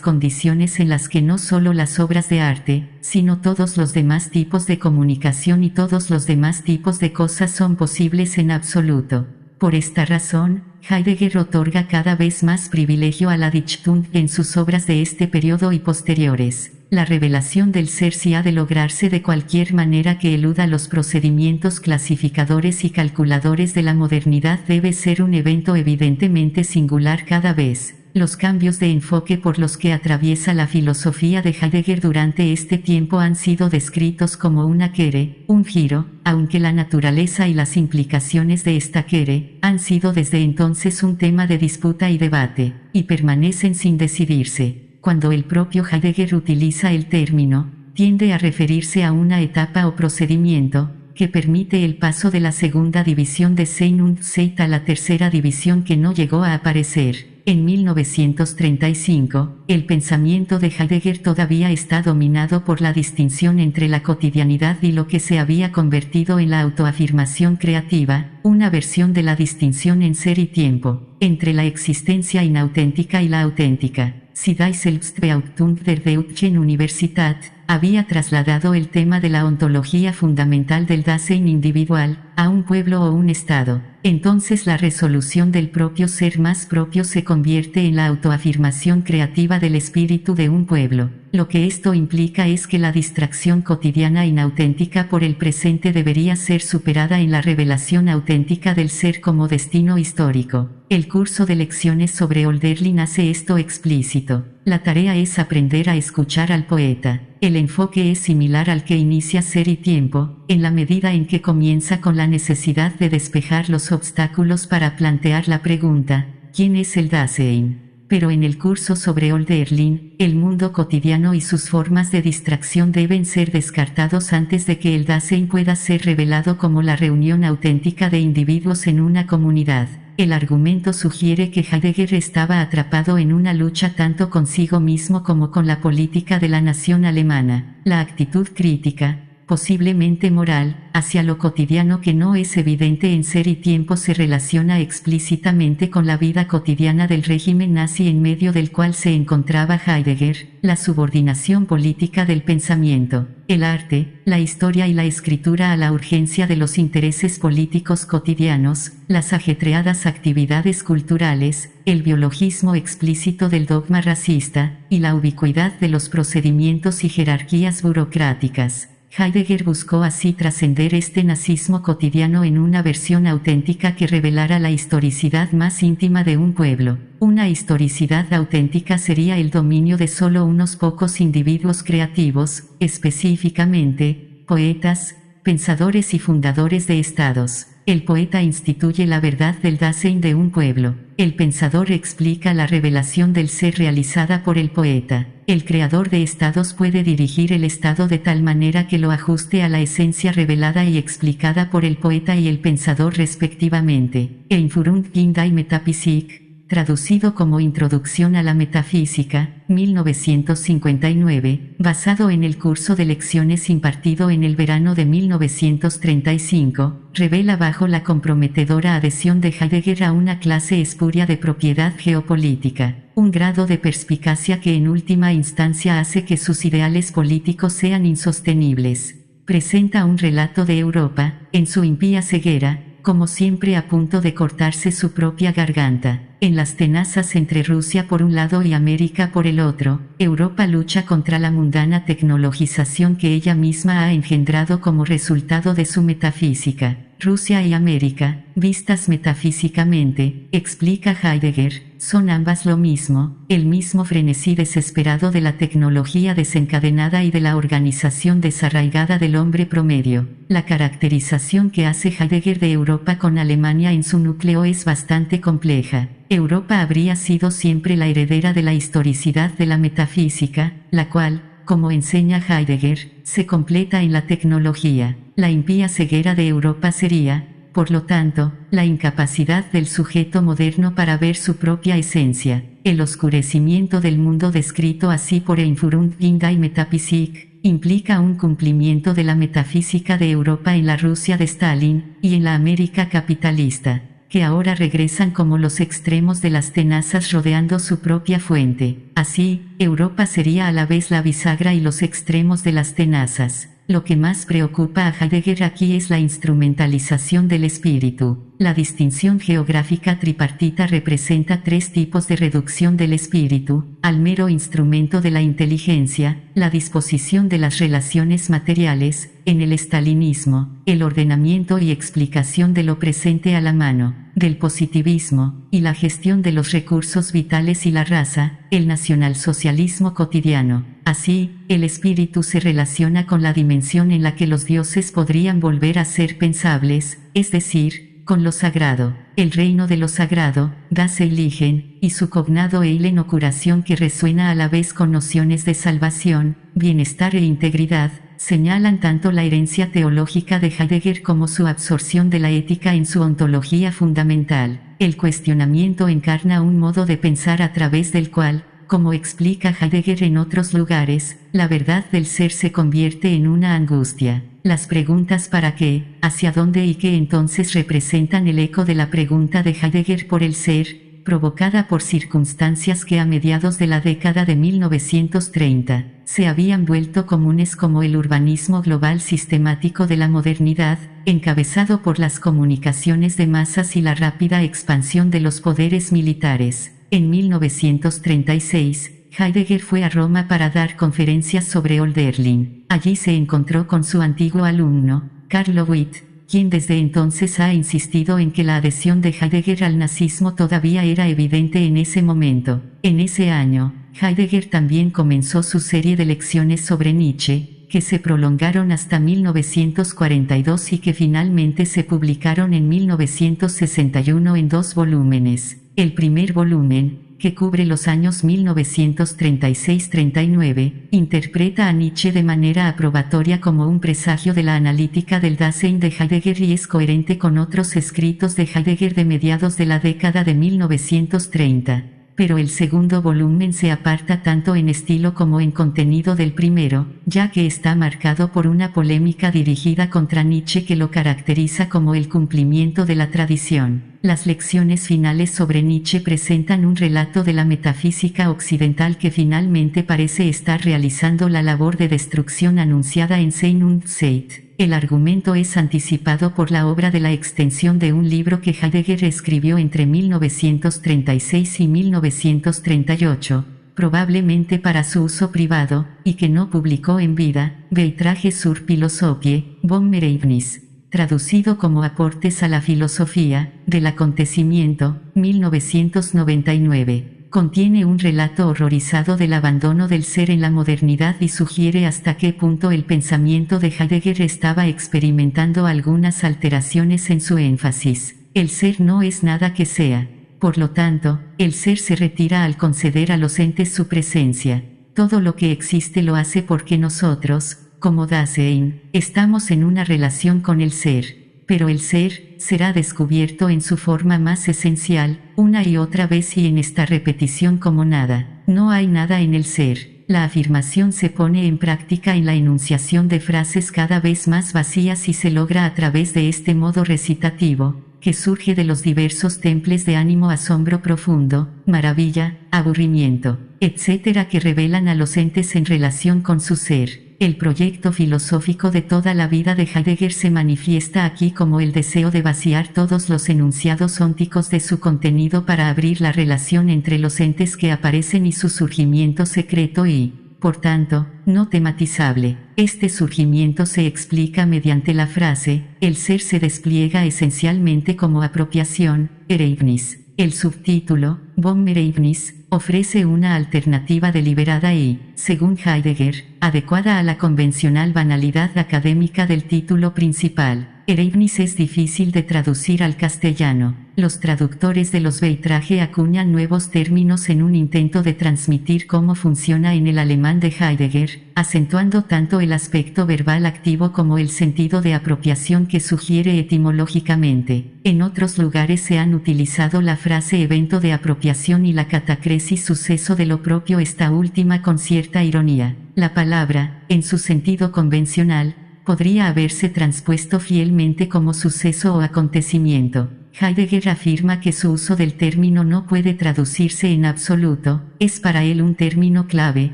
Speaker 1: condiciones en las que no solo las obras de arte, sino todos los demás tipos de comunicación y todos los demás tipos de cosas son posibles en absoluto. Por esta razón, Heidegger otorga cada vez más privilegio a la Dichtung en sus obras de este periodo y posteriores. La revelación del ser si ha de lograrse de cualquier manera que eluda los procedimientos clasificadores y calculadores de la modernidad debe ser un evento evidentemente singular cada vez. Los cambios de enfoque por los que atraviesa la filosofía de Heidegger durante este tiempo han sido descritos como una quere, un giro, aunque la naturaleza y las implicaciones de esta quere han sido desde entonces un tema de disputa y debate, y permanecen sin decidirse. Cuando el propio Heidegger utiliza el término, tiende a referirse a una etapa o procedimiento, que permite el paso de la segunda división de Sein und Zeit a la tercera división que no llegó a aparecer. En 1935, el pensamiento de Heidegger todavía está dominado por la distinción entre la cotidianidad y lo que se había convertido en la autoafirmación creativa, una versión de la distinción en ser y tiempo, entre la existencia inauténtica y la auténtica. Si die Selbstbehauptung der Deutschen Universität había trasladado el tema de la ontología fundamental del Dasein individual a un pueblo o un estado, entonces la resolución del propio ser más propio se convierte en la autoafirmación creativa del espíritu de un pueblo. Lo que esto implica es que la distracción cotidiana inauténtica por el presente debería ser superada en la revelación auténtica del ser como destino histórico. El curso de lecciones sobre Hölderlin hace esto explícito. La tarea es aprender a escuchar al poeta. El enfoque es similar al que inicia Ser y Tiempo, en la medida en que comienza con la necesidad de despejar los obstáculos para plantear la pregunta, ¿quién es el Dasein? Pero en el curso sobre Hölderlin, el mundo cotidiano y sus formas de distracción deben ser descartados antes de que el Dasein pueda ser revelado como la reunión auténtica de individuos en una comunidad. El argumento sugiere que Heidegger estaba atrapado en una lucha tanto consigo mismo como con la política de la nación alemana. La actitud crítica, posiblemente moral, hacia lo cotidiano que no es evidente en Ser y Tiempo se relaciona explícitamente con la vida cotidiana del régimen nazi en medio del cual se encontraba Heidegger, la subordinación política del pensamiento, el arte, la historia y la escritura a la urgencia de los intereses políticos cotidianos, las ajetreadas actividades culturales, el biologismo explícito del dogma racista, y la ubicuidad de los procedimientos y jerarquías burocráticas. Heidegger buscó así trascender este nazismo cotidiano en una versión auténtica que revelara la historicidad más íntima de un pueblo. Una historicidad auténtica sería el dominio de solo unos pocos individuos creativos, específicamente, poetas, pensadores y fundadores de estados. El poeta instituye la verdad del Dasein de un pueblo. El pensador explica la revelación del ser realizada por el poeta. El creador de estados puede dirigir el estado de tal manera que lo ajuste a la esencia revelada y explicada por el poeta y el pensador respectivamente. Einführung in die Metaphysik, traducido como Introducción a la Metafísica, 1959, basado en el curso de lecciones impartido en el verano de 1935, revela bajo la comprometedora adhesión de Heidegger a una clase espuria de propiedad geopolítica, un grado de perspicacia que en última instancia hace que sus ideales políticos sean insostenibles. Presenta un relato de Europa, en su impía ceguera, como siempre a punto de cortarse su propia garganta. En las tenazas entre Rusia por un lado y América por el otro, Europa lucha contra la mundana tecnologización que ella misma ha engendrado como resultado de su metafísica. Rusia y América, vistas metafísicamente, explica Heidegger, son ambas lo mismo, el mismo frenesí desesperado de la tecnología desencadenada y de la organización desarraigada del hombre promedio. La caracterización que hace Heidegger de Europa con Alemania en su núcleo es bastante compleja. Europa habría sido siempre la heredera de la historicidad de la metafísica, la cual, como enseña Heidegger, se completa en la tecnología. La impía ceguera de Europa sería, por lo tanto, la incapacidad del sujeto moderno para ver su propia esencia, el oscurecimiento del mundo descrito así por Einführung in Metaphysik, implica un cumplimiento de la metafísica de Europa en la Rusia de Stalin, y en la América capitalista, que ahora regresan como los extremos de las tenazas rodeando su propia fuente. Así, Europa sería a la vez la bisagra y los extremos de las tenazas. Lo que más preocupa a Heidegger aquí es la instrumentalización del espíritu. La distinción geográfica tripartita representa tres tipos de reducción del espíritu, al mero instrumento de la inteligencia, la disposición de las relaciones materiales, en el stalinismo, el ordenamiento y explicación de lo presente a la mano, del positivismo, y la gestión de los recursos vitales y la raza, el nacionalsocialismo cotidiano. Así, el espíritu se relaciona con la dimensión en la que los dioses podrían volver a ser pensables, es decir, con lo sagrado, el reino de lo sagrado, das Heiligen, y su cognado Eilen o curación que resuena a la vez con nociones de salvación, bienestar e integridad, señalan tanto la herencia teológica de Heidegger como su absorción de la ética en su ontología fundamental. El cuestionamiento encarna un modo de pensar a través del cual, como explica Heidegger en otros lugares, la verdad del ser se convierte en una angustia. Las preguntas para qué, hacia dónde y qué entonces representan el eco de la pregunta de Heidegger por el ser, provocada por circunstancias que a mediados de la década de 1930, se habían vuelto comunes como el urbanismo global sistemático de la modernidad, encabezado por las comunicaciones de masas y la rápida expansión de los poderes militares. En 1936, Heidegger fue a Roma para dar conferencias sobre Hölderlin. Allí se encontró con su antiguo alumno, Karl Witt, quien desde entonces ha insistido en que la adhesión de Heidegger al nazismo todavía era evidente en ese momento. En ese año, Heidegger también comenzó su serie de lecciones sobre Nietzsche, que se prolongaron hasta 1942 y que finalmente se publicaron en 1961 en 2 volúmenes. El primer volumen, que cubre los años 1936-39, interpreta a Nietzsche de manera aprobatoria como un presagio de la analítica del Dasein de Heidegger y es coherente con otros escritos de Heidegger de mediados de la década de 1930. Pero el segundo volumen se aparta tanto en estilo como en contenido del primero, ya que está marcado por una polémica dirigida contra Nietzsche que lo caracteriza como el cumplimiento de la tradición. Las lecciones finales sobre Nietzsche presentan un relato de la metafísica occidental que finalmente parece estar realizando la labor de destrucción anunciada en Sein und Zeit. El argumento es anticipado por la obra de la extensión de un libro que Heidegger escribió entre 1936 y 1938, probablemente para su uso privado, y que no publicó en vida, Beitrage zur Philosophie, vom Ereignis, traducido como Aportes a la Filosofía, del Acontecimiento, 1999. Contiene un relato horrorizado del abandono del ser en la modernidad y sugiere hasta qué punto el pensamiento de Heidegger estaba experimentando algunas alteraciones en su énfasis. El ser no es nada que sea. Por lo tanto, el ser se retira al conceder a los entes su presencia. Todo lo que existe lo hace porque nosotros, como Dasein, estamos en una relación con el ser. Pero el ser, será descubierto en su forma más esencial, una y otra vez y en esta repetición como nada. No hay nada en el ser. La afirmación se pone en práctica en la enunciación de frases cada vez más vacías y se logra a través de este modo recitativo, que surge de los diversos temples de ánimo, asombro profundo, maravilla, aburrimiento, etc. que revelan a los entes en relación con su ser. El proyecto filosófico de toda la vida de Heidegger se manifiesta aquí como el deseo de vaciar todos los enunciados ónticos de su contenido para abrir la relación entre los entes que aparecen y su surgimiento secreto y, por tanto, no tematizable. Este surgimiento se explica mediante la frase, el ser se despliega esencialmente como apropiación, Ereignis. El subtítulo, vom Ereignis, ofrece una alternativa deliberada y, según Heidegger, adecuada a la convencional banalidad académica del título principal. Leibniz es difícil de traducir al castellano. Los traductores de los Beitrage acuñan nuevos términos en un intento de transmitir cómo funciona en el alemán de Heidegger, acentuando tanto el aspecto verbal activo como el sentido de apropiación que sugiere etimológicamente. En otros lugares se han utilizado la frase evento de apropiación y la catacresis suceso de lo propio, esta última con cierta ironía. La palabra, en su sentido convencional, podría haberse transpuesto fielmente como suceso o acontecimiento. Heidegger afirma que su uso del término no puede traducirse en absoluto, es para él un término clave,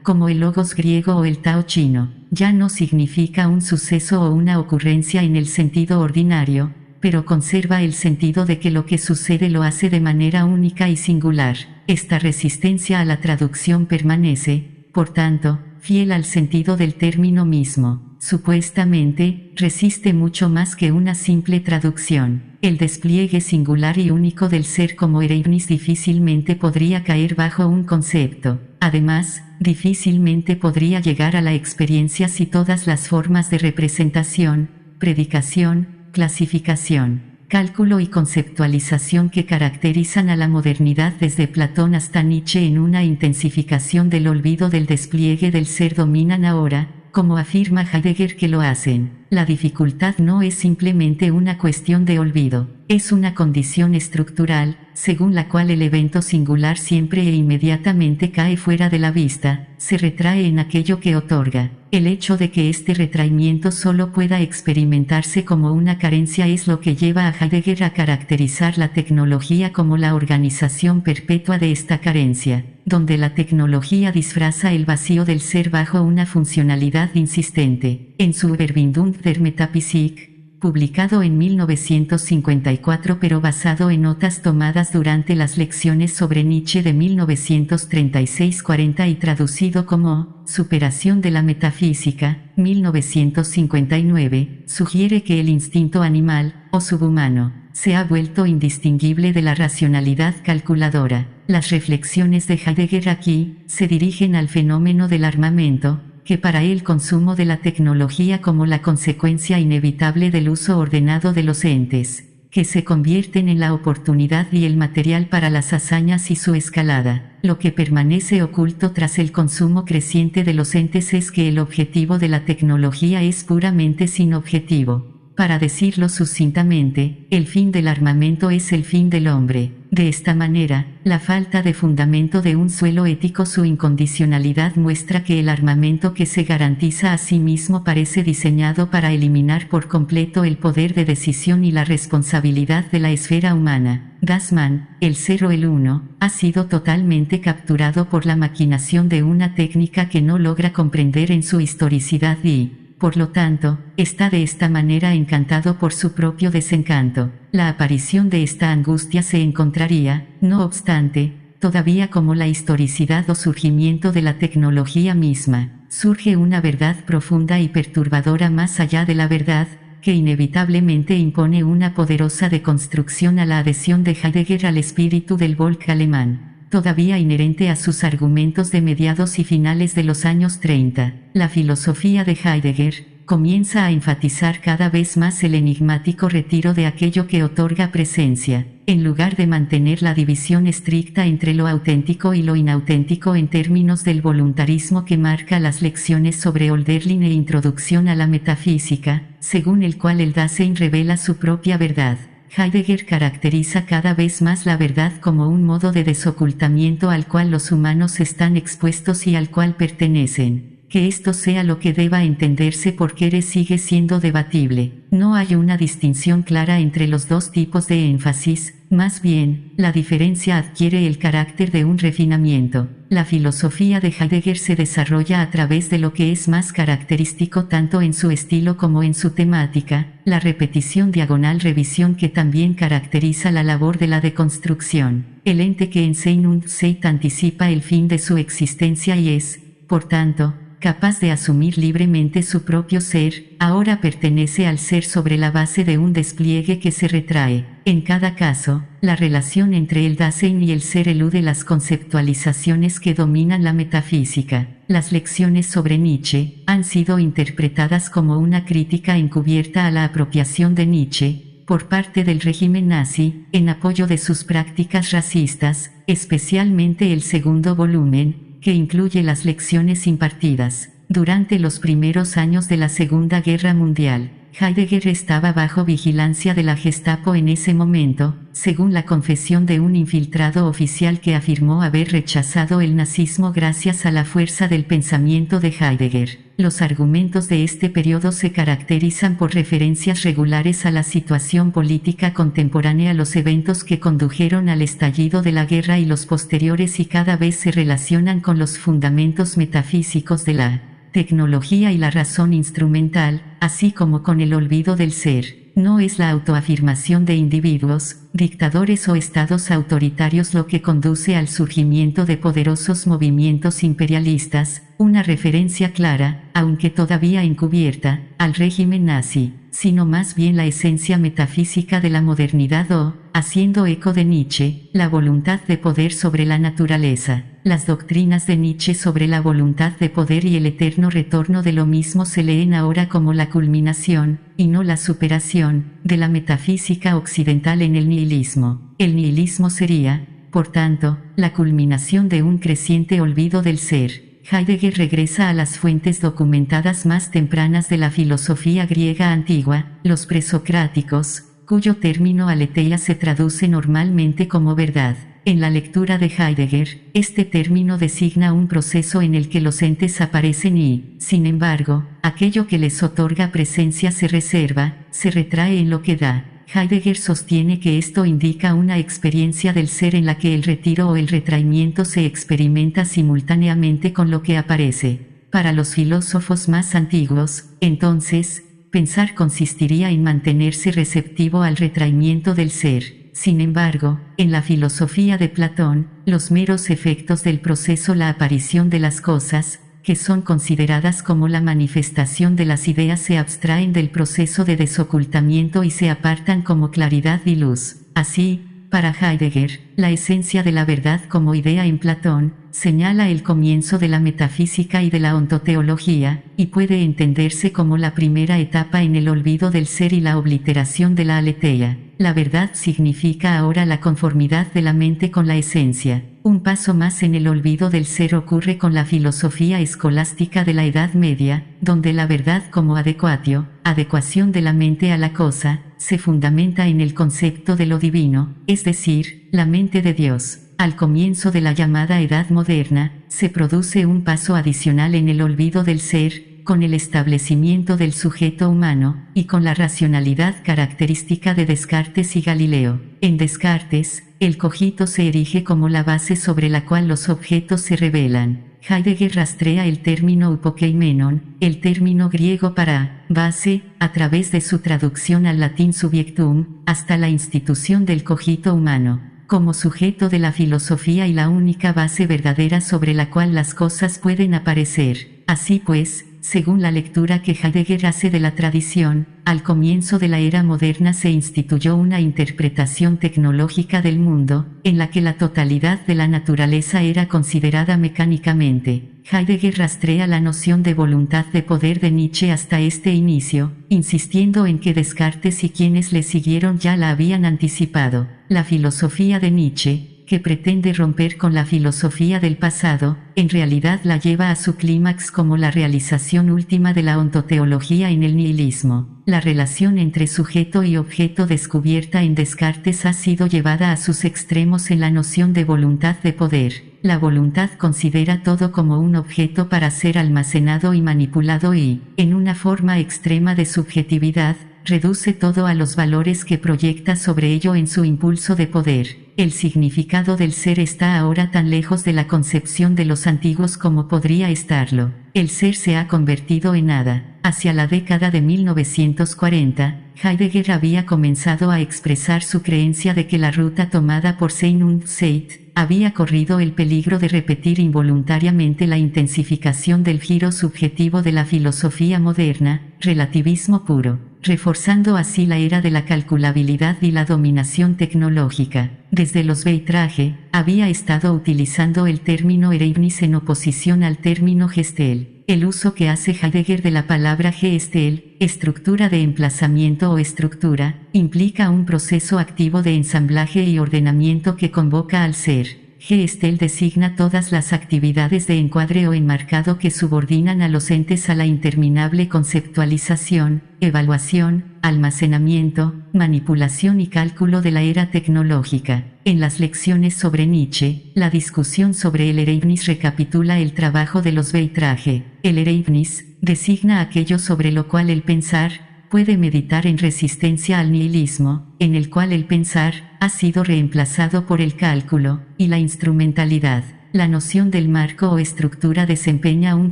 Speaker 1: como el logos griego o el tao chino. Ya no significa un suceso o una ocurrencia en el sentido ordinario, pero conserva el sentido de que lo que sucede lo hace de manera única y singular. Esta resistencia a la traducción permanece, por tanto, fiel al sentido del término mismo. Supuestamente, resiste mucho más que una simple traducción. El despliegue singular y único del ser como Leibniz difícilmente podría caer bajo un concepto. Además, difícilmente podría llegar a la experiencia si todas las formas de representación, predicación, clasificación, cálculo y conceptualización que caracterizan a la modernidad desde Platón hasta Nietzsche en una intensificación del olvido del despliegue del ser dominan ahora, como afirma Heidegger que lo hacen. La dificultad no es simplemente una cuestión de olvido, es una condición estructural, según la cual el evento singular siempre e inmediatamente cae fuera de la vista, se retrae en aquello que otorga. El hecho de que este retraimiento solo pueda experimentarse como una carencia es lo que lleva a Heidegger a caracterizar la tecnología como la organización perpetua de esta carencia, donde la tecnología disfraza el vacío del ser bajo una funcionalidad insistente. En su Überwindung der Metaphysik, publicado en 1954 pero basado en notas tomadas durante las lecciones sobre Nietzsche de 1936-40 y traducido como Superación de la Metafísica, 1959, sugiere que el instinto animal, o subhumano, se ha vuelto indistinguible de la racionalidad calculadora. Las reflexiones de Heidegger aquí se dirigen al fenómeno del armamento, que para él consumo de la tecnología como la consecuencia inevitable del uso ordenado de los entes, que se convierten en la oportunidad y el material para las hazañas y su escalada. Lo que permanece oculto tras el consumo creciente de los entes es que el objetivo de la tecnología es puramente sin objetivo. Para decirlo sucintamente, el fin del armamento es el fin del hombre. De esta manera, la falta de fundamento de un suelo ético, su incondicionalidad muestra que el armamento que se garantiza a sí mismo parece diseñado para eliminar por completo el poder de decisión y la responsabilidad de la esfera humana. Das Man, el ser o el uno, ha sido totalmente capturado por la maquinación de una técnica que no logra comprender en su historicidad y, por lo tanto, está de esta manera encantado por su propio desencanto. La aparición de esta angustia se encontraría, no obstante, todavía como la historicidad o surgimiento de la tecnología misma. Surge una verdad profunda y perturbadora más allá de la verdad, que inevitablemente impone una poderosa deconstrucción a la adhesión de Heidegger al espíritu del Volk alemán, todavía inherente a sus argumentos de mediados y finales de los años 30. La filosofía de Heidegger comienza a enfatizar cada vez más el enigmático retiro de aquello que otorga presencia, en lugar de mantener la división estricta entre lo auténtico y lo inauténtico en términos del voluntarismo que marca las lecciones sobre Hölderlin e Introducción a la Metafísica, según el cual el Dasein revela su propia verdad. Heidegger caracteriza cada vez más la verdad como un modo de desocultamiento al cual los humanos están expuestos y al cual pertenecen. Que esto sea lo que deba entenderse porque sigue siendo debatible. No hay una distinción clara entre los dos tipos de énfasis, más bien, la diferencia adquiere el carácter de un refinamiento. La filosofía de Heidegger se desarrolla a través de lo que es más característico tanto en su estilo como en su temática, la repetición diagonal revisión que también caracteriza la labor de la deconstrucción. El ente que en Sein und Zeit anticipa el fin de su existencia y es, por tanto, capaz de asumir libremente su propio ser, ahora pertenece al ser sobre la base de un despliegue que se retrae. En cada caso, la relación entre el Dasein y el ser elude las conceptualizaciones que dominan la metafísica. las lecciones sobre Nietzsche han sido interpretadas como una crítica encubierta a la apropiación de Nietzsche, por parte del régimen nazi, en apoyo de sus prácticas racistas, especialmente el segundo volumen, que incluye las lecciones impartidas. Durante los primeros años de la Segunda Guerra Mundial, Heidegger estaba bajo vigilancia de la Gestapo en ese momento, según la confesión de un infiltrado oficial que afirmó haber rechazado el nazismo gracias a la fuerza del pensamiento de Heidegger. Los argumentos de este periodo se caracterizan por referencias regulares a la situación política contemporánea, los eventos que condujeron al estallido de la guerra y los posteriores, y cada vez se relacionan con los fundamentos metafísicos de la tecnología y la razón instrumental, así como con el olvido del ser. No es la autoafirmación de individuos, dictadores o estados autoritarios lo que conduce al surgimiento de poderosos movimientos imperialistas, una referencia clara, aunque todavía encubierta, al régimen nazi, sino más bien la esencia metafísica de la modernidad o, haciendo eco de Nietzsche, la voluntad de poder sobre la naturaleza. Las doctrinas de Nietzsche sobre la voluntad de poder y el eterno retorno de lo mismo se leen ahora como la culminación, y no la superación, de la metafísica occidental en el nihilismo. El nihilismo sería, por tanto, la culminación de un creciente olvido del ser. Heidegger regresa a las fuentes documentadas más tempranas de la filosofía griega antigua, los presocráticos, cuyo término aletheia se traduce normalmente como verdad. En la lectura de Heidegger, este término designa un proceso en el que los entes aparecen y, sin embargo, aquello que les otorga presencia se reserva, se retrae en lo que da. Heidegger sostiene que esto indica una experiencia del ser en la que el retiro o el retraimiento se experimenta simultáneamente con lo que aparece. Para los filósofos más antiguos, entonces, pensar consistiría en mantenerse receptivo al retraimiento del ser. Sin embargo, en la filosofía de Platón, los meros efectos del proceso, la aparición de las cosas, que son consideradas como la manifestación de las ideas, se abstraen del proceso de desocultamiento y se apartan como claridad y luz. Así, para Heidegger, la esencia de la verdad como idea en Platón, señala el comienzo de la metafísica y de la ontoteología, y puede entenderse como la primera etapa en el olvido del ser y la obliteración de la aletheia. La verdad significa ahora la conformidad de la mente con la esencia. Un paso más en el olvido del ser ocurre con la filosofía escolástica de la Edad Media, donde la verdad como adecuatio, adecuación de la mente a la cosa, se fundamenta en el concepto de lo divino, es decir, la mente de Dios. Al comienzo de la llamada Edad Moderna, se produce un paso adicional en el olvido del ser, con el establecimiento del sujeto humano, y con la racionalidad característica de Descartes y Galileo. En Descartes, el cogito se erige como la base sobre la cual los objetos se revelan. Heidegger rastrea el término upokeimenon, el término griego para base, a través de su traducción al latín subjectum, hasta la institución del cogito humano, como sujeto de la filosofía y la única base verdadera sobre la cual las cosas pueden aparecer. Así pues, según la lectura que Heidegger hace de la tradición, al comienzo de la era moderna se instituyó una interpretación tecnológica del mundo, en la que la totalidad de la naturaleza era considerada mecánicamente. Heidegger rastrea la noción de voluntad de poder de Nietzsche hasta este inicio, insistiendo en que Descartes y quienes le siguieron ya la habían anticipado. La filosofía de Nietzsche, que pretende romper con la filosofía del pasado, en realidad la lleva a su clímax como la realización última de la ontoteología en el nihilismo. La relación entre sujeto y objeto descubierta en Descartes ha sido llevada a sus extremos en la noción de voluntad de poder. La voluntad considera todo como un objeto para ser almacenado y manipulado y, en una forma extrema de subjetividad, reduce todo a los valores que proyecta sobre ello en su impulso de poder. El significado del ser está ahora tan lejos de la concepción de los antiguos como podría estarlo. El ser se ha convertido en nada. Hacia la década de 1940, Heidegger había comenzado a expresar su creencia de que la ruta tomada por Sein und Zeit había corrido el peligro de repetir involuntariamente la intensificación del giro subjetivo de la filosofía moderna, relativismo puro. reforzando así la era de la calculabilidad y la dominación tecnológica. Desde los Beitrage, había estado utilizando el término Ergebnis en oposición al término Gestel. El uso que hace Heidegger de la palabra Gestel, estructura de emplazamiento o estructura, implica un proceso activo de ensamblaje y ordenamiento que convoca al ser. Gestel designa todas las actividades de encuadre o enmarcado que subordinan a los entes a la interminable conceptualización, evaluación, almacenamiento, manipulación y cálculo de la era tecnológica. En las lecciones sobre Nietzsche, la discusión sobre el Ergebnis recapitula el trabajo de los Beitrage. El Ergebnis designa aquello sobre lo cual el pensar puede meditar en resistencia al nihilismo, en el cual el pensar ha sido reemplazado por el cálculo y la instrumentalidad. La noción del marco o estructura desempeña un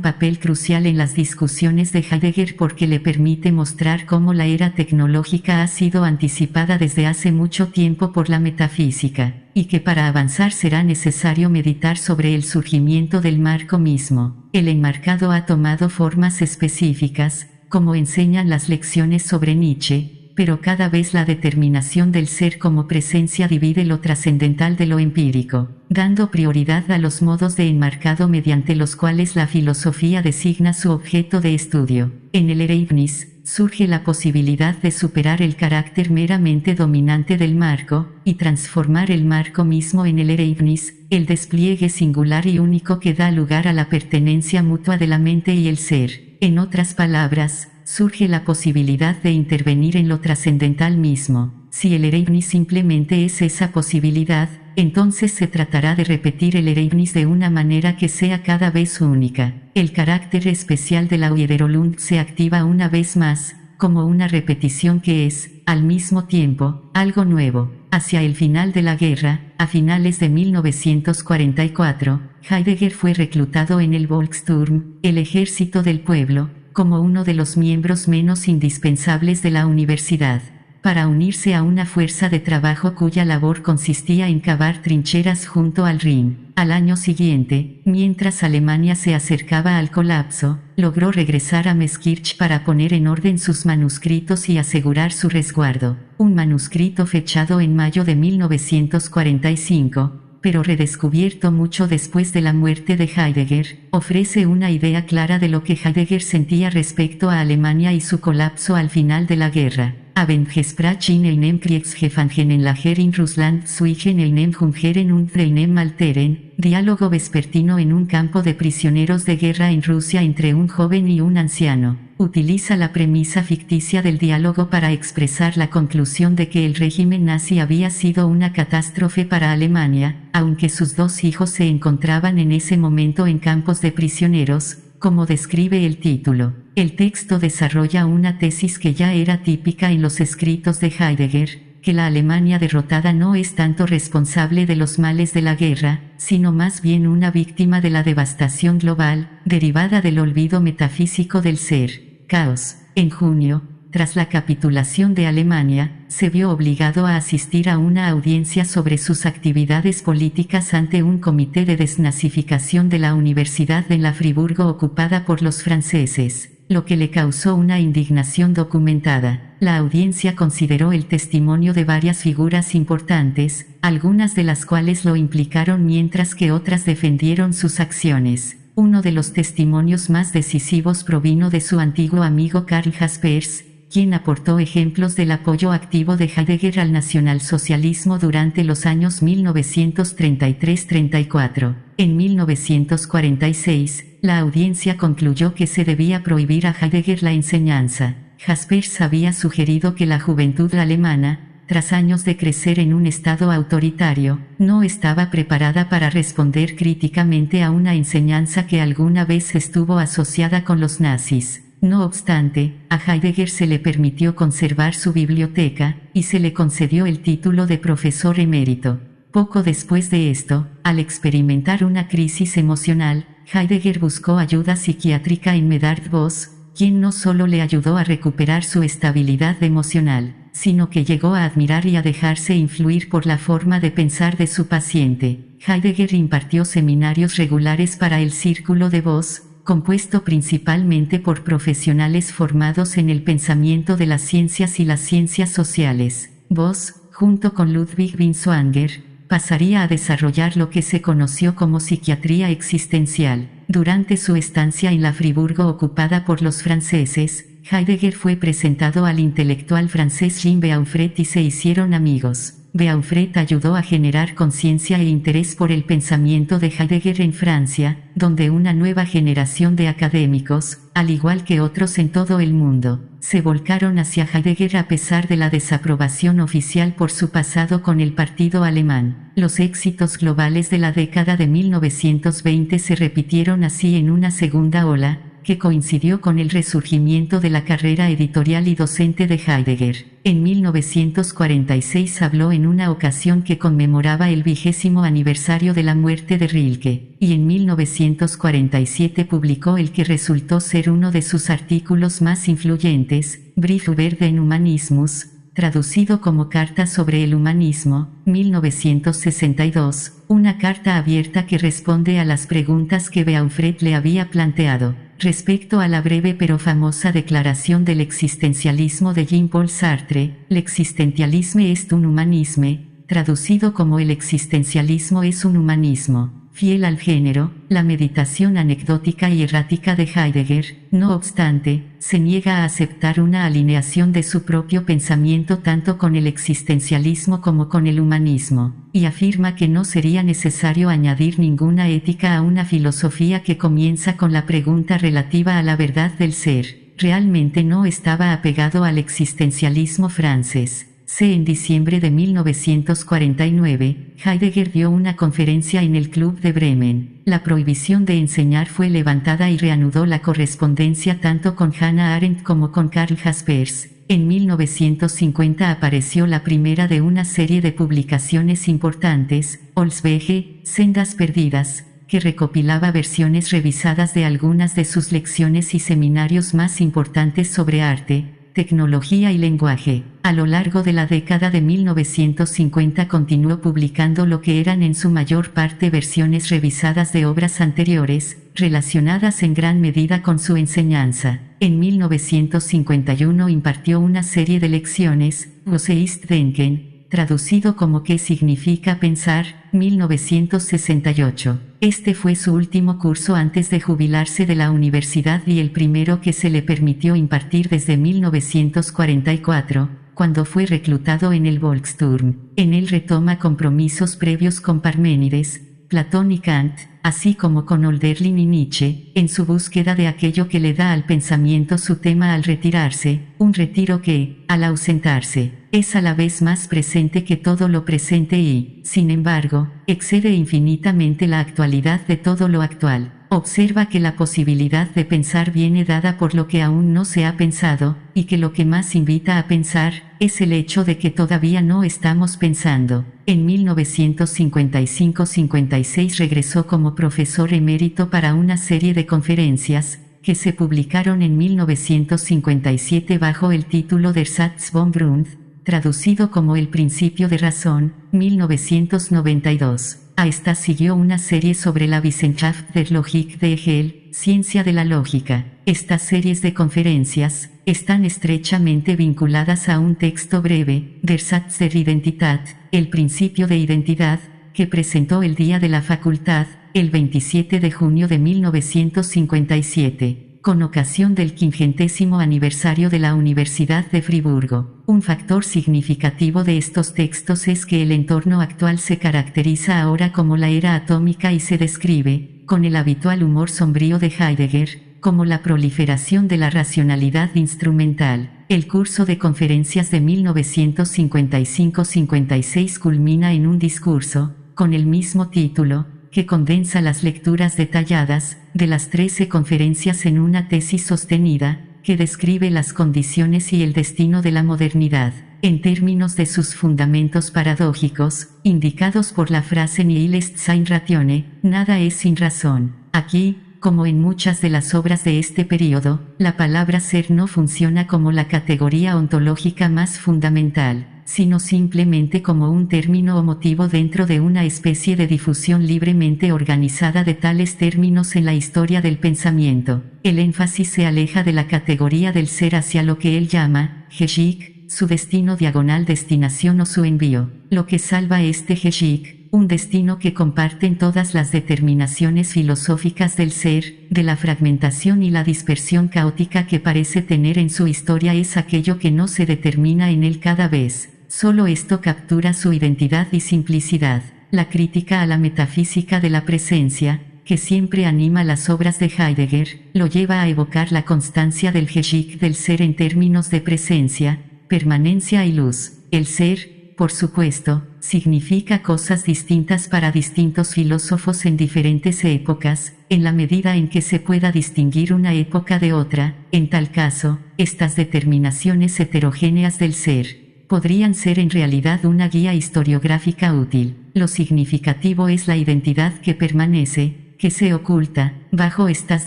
Speaker 1: papel crucial en las discusiones de Heidegger porque le permite mostrar cómo la era tecnológica ha sido anticipada desde hace mucho tiempo por la metafísica, y que para avanzar será necesario meditar sobre el surgimiento del marco mismo. El enmarcado ha tomado formas específicas, como enseñan las lecciones sobre Nietzsche, pero cada vez la determinación del ser como presencia divide lo trascendental de lo empírico, dando prioridad a los modos de enmarcado mediante los cuales la filosofía designa su objeto de estudio. En el Ergebnis, surge la posibilidad de superar el carácter meramente dominante del marco, y transformar el marco mismo en el Ergebnis, el despliegue singular y único que da lugar a la pertenencia mutua de la mente y el ser. En otras palabras, surge la posibilidad de intervenir en lo trascendental mismo. Si el Ergebnis simplemente es esa posibilidad, entonces se tratará de repetir el Ergebnis de una manera que sea cada vez única. El carácter especial de la Wiederholung se activa una vez más, como una repetición que es, al mismo tiempo, algo nuevo. Hacia el final de la guerra, a finales de 1944, Heidegger fue reclutado en el Volkssturm, el ejército del pueblo, como uno de los miembros menos indispensables de la universidad, para unirse a una fuerza de trabajo cuya labor consistía en cavar trincheras junto al Rin. Al año siguiente, mientras Alemania se acercaba al colapso, logró regresar a Meßkirch para poner en orden sus manuscritos y asegurar su resguardo. Un manuscrito fechado en mayo de 1945, pero redescubierto mucho después de la muerte de Heidegger, ofrece una idea clara de lo que Heidegger sentía respecto a Alemania y su colapso al final de la guerra. Abendgesprach in einem Kriegsgefangenen Lager in Russland zwischen einem Hungern und einem Alteren, diálogo vespertino en un campo de prisioneros de guerra en Rusia entre un joven y un anciano. Utiliza la premisa ficticia del diálogo para expresar la conclusión de que el régimen nazi había sido una catástrofe para Alemania, aunque sus dos hijos se encontraban en ese momento en campos de prisioneros, como describe el título. El texto desarrolla una tesis que ya era típica en los escritos de Heidegger, que la Alemania derrotada no es tanto responsable de los males de la guerra, sino más bien una víctima de la devastación global, derivada del olvido metafísico del ser. Caos. En junio, tras la capitulación de Alemania, se vio obligado a asistir a una audiencia sobre sus actividades políticas ante un comité de desnazificación de la Universidad en la Friburgo ocupada por los franceses, lo que le causó una indignación documentada. La audiencia consideró el testimonio de varias figuras importantes, algunas de las cuales lo implicaron mientras que otras defendieron sus acciones. Uno de los testimonios más decisivos provino de su antiguo amigo Karl Jaspers, quien aportó ejemplos del apoyo activo de Heidegger al nacionalsocialismo durante los años 1933-34. En 1946, la audiencia concluyó que se debía prohibir a Heidegger la enseñanza. Jaspers había sugerido que la juventud alemana, tras años de crecer en un estado autoritario, no estaba preparada para responder críticamente a una enseñanza que alguna vez estuvo asociada con los nazis. No obstante, a Heidegger se le permitió conservar su biblioteca, y se le concedió el título de profesor emérito. Poco después de esto, al experimentar una crisis emocional, Heidegger buscó ayuda psiquiátrica en Medard Voss, quien no solo le ayudó a recuperar su estabilidad emocional, sino que llegó a admirar y a dejarse influir por la forma de pensar de su paciente. Heidegger impartió seminarios regulares para el círculo de Voss, compuesto principalmente por profesionales formados en el pensamiento de las ciencias y las ciencias sociales. Voss, junto con Ludwig Binswanger, pasaría a desarrollar lo que se conoció como psiquiatría existencial. Durante su estancia en la Friburgo ocupada por los franceses, Heidegger fue presentado al intelectual francés Jean Beaufret y se hicieron amigos. Beaufret ayudó a generar conciencia e interés por el pensamiento de Heidegger en Francia, donde una nueva generación de académicos, al igual que otros en todo el mundo, se volcaron hacia Heidegger a pesar de la desaprobación oficial por su pasado con el partido alemán. Los éxitos globales de la década de 1920 se repitieron así en una segunda ola, que coincidió con el resurgimiento de la carrera editorial y docente de Heidegger. En 1946 habló en una ocasión que conmemoraba el 20º aniversario de la muerte de Rilke, y en 1947 publicó el que resultó ser uno de sus artículos más influyentes, Brief über den Humanismus, traducido como Carta sobre el Humanismo, 1962, una carta abierta que responde a las preguntas que Beaufret le había planteado. Respecto a la breve pero famosa declaración del existencialismo de Jean-Paul Sartre, l'existentialisme est un humanisme, traducido como el existencialismo es un humanismo, fiel al género, la meditación anecdótica y errática de Heidegger, no obstante, se niega a aceptar una alineación de su propio pensamiento tanto con el existencialismo como con el humanismo, y afirma que no sería necesario añadir ninguna ética a una filosofía que comienza con la pregunta relativa a la verdad del ser. Realmente no estaba apegado al existencialismo francés. En diciembre de 1949, Heidegger dio una conferencia en el Club de Bremen. La prohibición de enseñar fue levantada y reanudó la correspondencia tanto con Hannah Arendt como con Karl Jaspers. En 1950 apareció la primera de una serie de publicaciones importantes, Holzwege, Sendas Perdidas, que recopilaba versiones revisadas de algunas de sus lecciones y seminarios más importantes sobre arte, tecnología y lenguaje. A lo largo de la década de 1950 continuó publicando lo que eran en su mayor parte versiones revisadas de obras anteriores, relacionadas en gran medida con su enseñanza. En 1951 impartió una serie de lecciones, Was ist Denken, traducido como ¿Qué significa pensar?, 1968. Este fue su último curso antes de jubilarse de la universidad y el primero que se le permitió impartir desde 1944, cuando fue reclutado en el Volksturm. En él retoma compromisos previos con Parménides, Platón y Kant, así como con Hölderlin y Nietzsche, en su búsqueda de aquello que le da al pensamiento su tema al retirarse, un retiro que, al ausentarse, es a la vez más presente que todo lo presente y, sin embargo, excede infinitamente la actualidad de todo lo actual. Observa que la posibilidad de pensar viene dada por lo que aún no se ha pensado, y que lo que más invita a pensar, es el hecho de que todavía no estamos pensando. En 1955-56 regresó como profesor emérito para una serie de conferencias, que se publicaron en 1957 bajo el título Der Satz vom Grund, traducido como El principio de razón, 1992. A esta siguió una serie sobre la Wissenschaft der Logik de Hegel, ciencia de la lógica. Estas series de conferencias están estrechamente vinculadas a un texto breve, Der Satz der Identität, el principio de identidad, que presentó el Día de la Facultad, el 27 de junio de 1957. Con ocasión del 50º aniversario de la Universidad de Friburgo. Un factor significativo de estos textos es que el entorno actual se caracteriza ahora como la era atómica y se describe, con el habitual humor sombrío de Heidegger, como la proliferación de la racionalidad instrumental. El curso de conferencias de 1955-56 culmina en un discurso, con el mismo título, que condensa las lecturas detalladas, de las 13 conferencias en una tesis sostenida, que describe las condiciones y el destino de la modernidad, en términos de sus fundamentos paradójicos, indicados por la frase Nihil est sin ratione, nada es sin razón. Aquí, como en muchas de las obras de este período, la palabra ser no funciona como la categoría ontológica más fundamental, sino simplemente como un término o motivo dentro de una especie de difusión libremente organizada de tales términos en la historia del pensamiento. El énfasis se aleja de la categoría del ser hacia lo que él llama, Heshik, su destino diagonal destinación o su envío. Lo que salva este Heshik, un destino que comparten todas las determinaciones filosóficas del ser, de la fragmentación y la dispersión caótica que parece tener en su historia es aquello que no se determina en él cada vez. Solo esto captura su identidad y simplicidad. La crítica a la metafísica de la presencia, que siempre anima las obras de Heidegger, lo lleva a evocar la constancia del Heshik del ser en términos de presencia, permanencia y luz. El ser, por supuesto, significa cosas distintas para distintos filósofos en diferentes épocas, en la medida en que se pueda distinguir una época de otra. En tal caso, estas determinaciones heterogéneas del ser podrían ser en realidad una guía historiográfica útil. Lo significativo es la identidad que permanece, que se oculta, bajo estas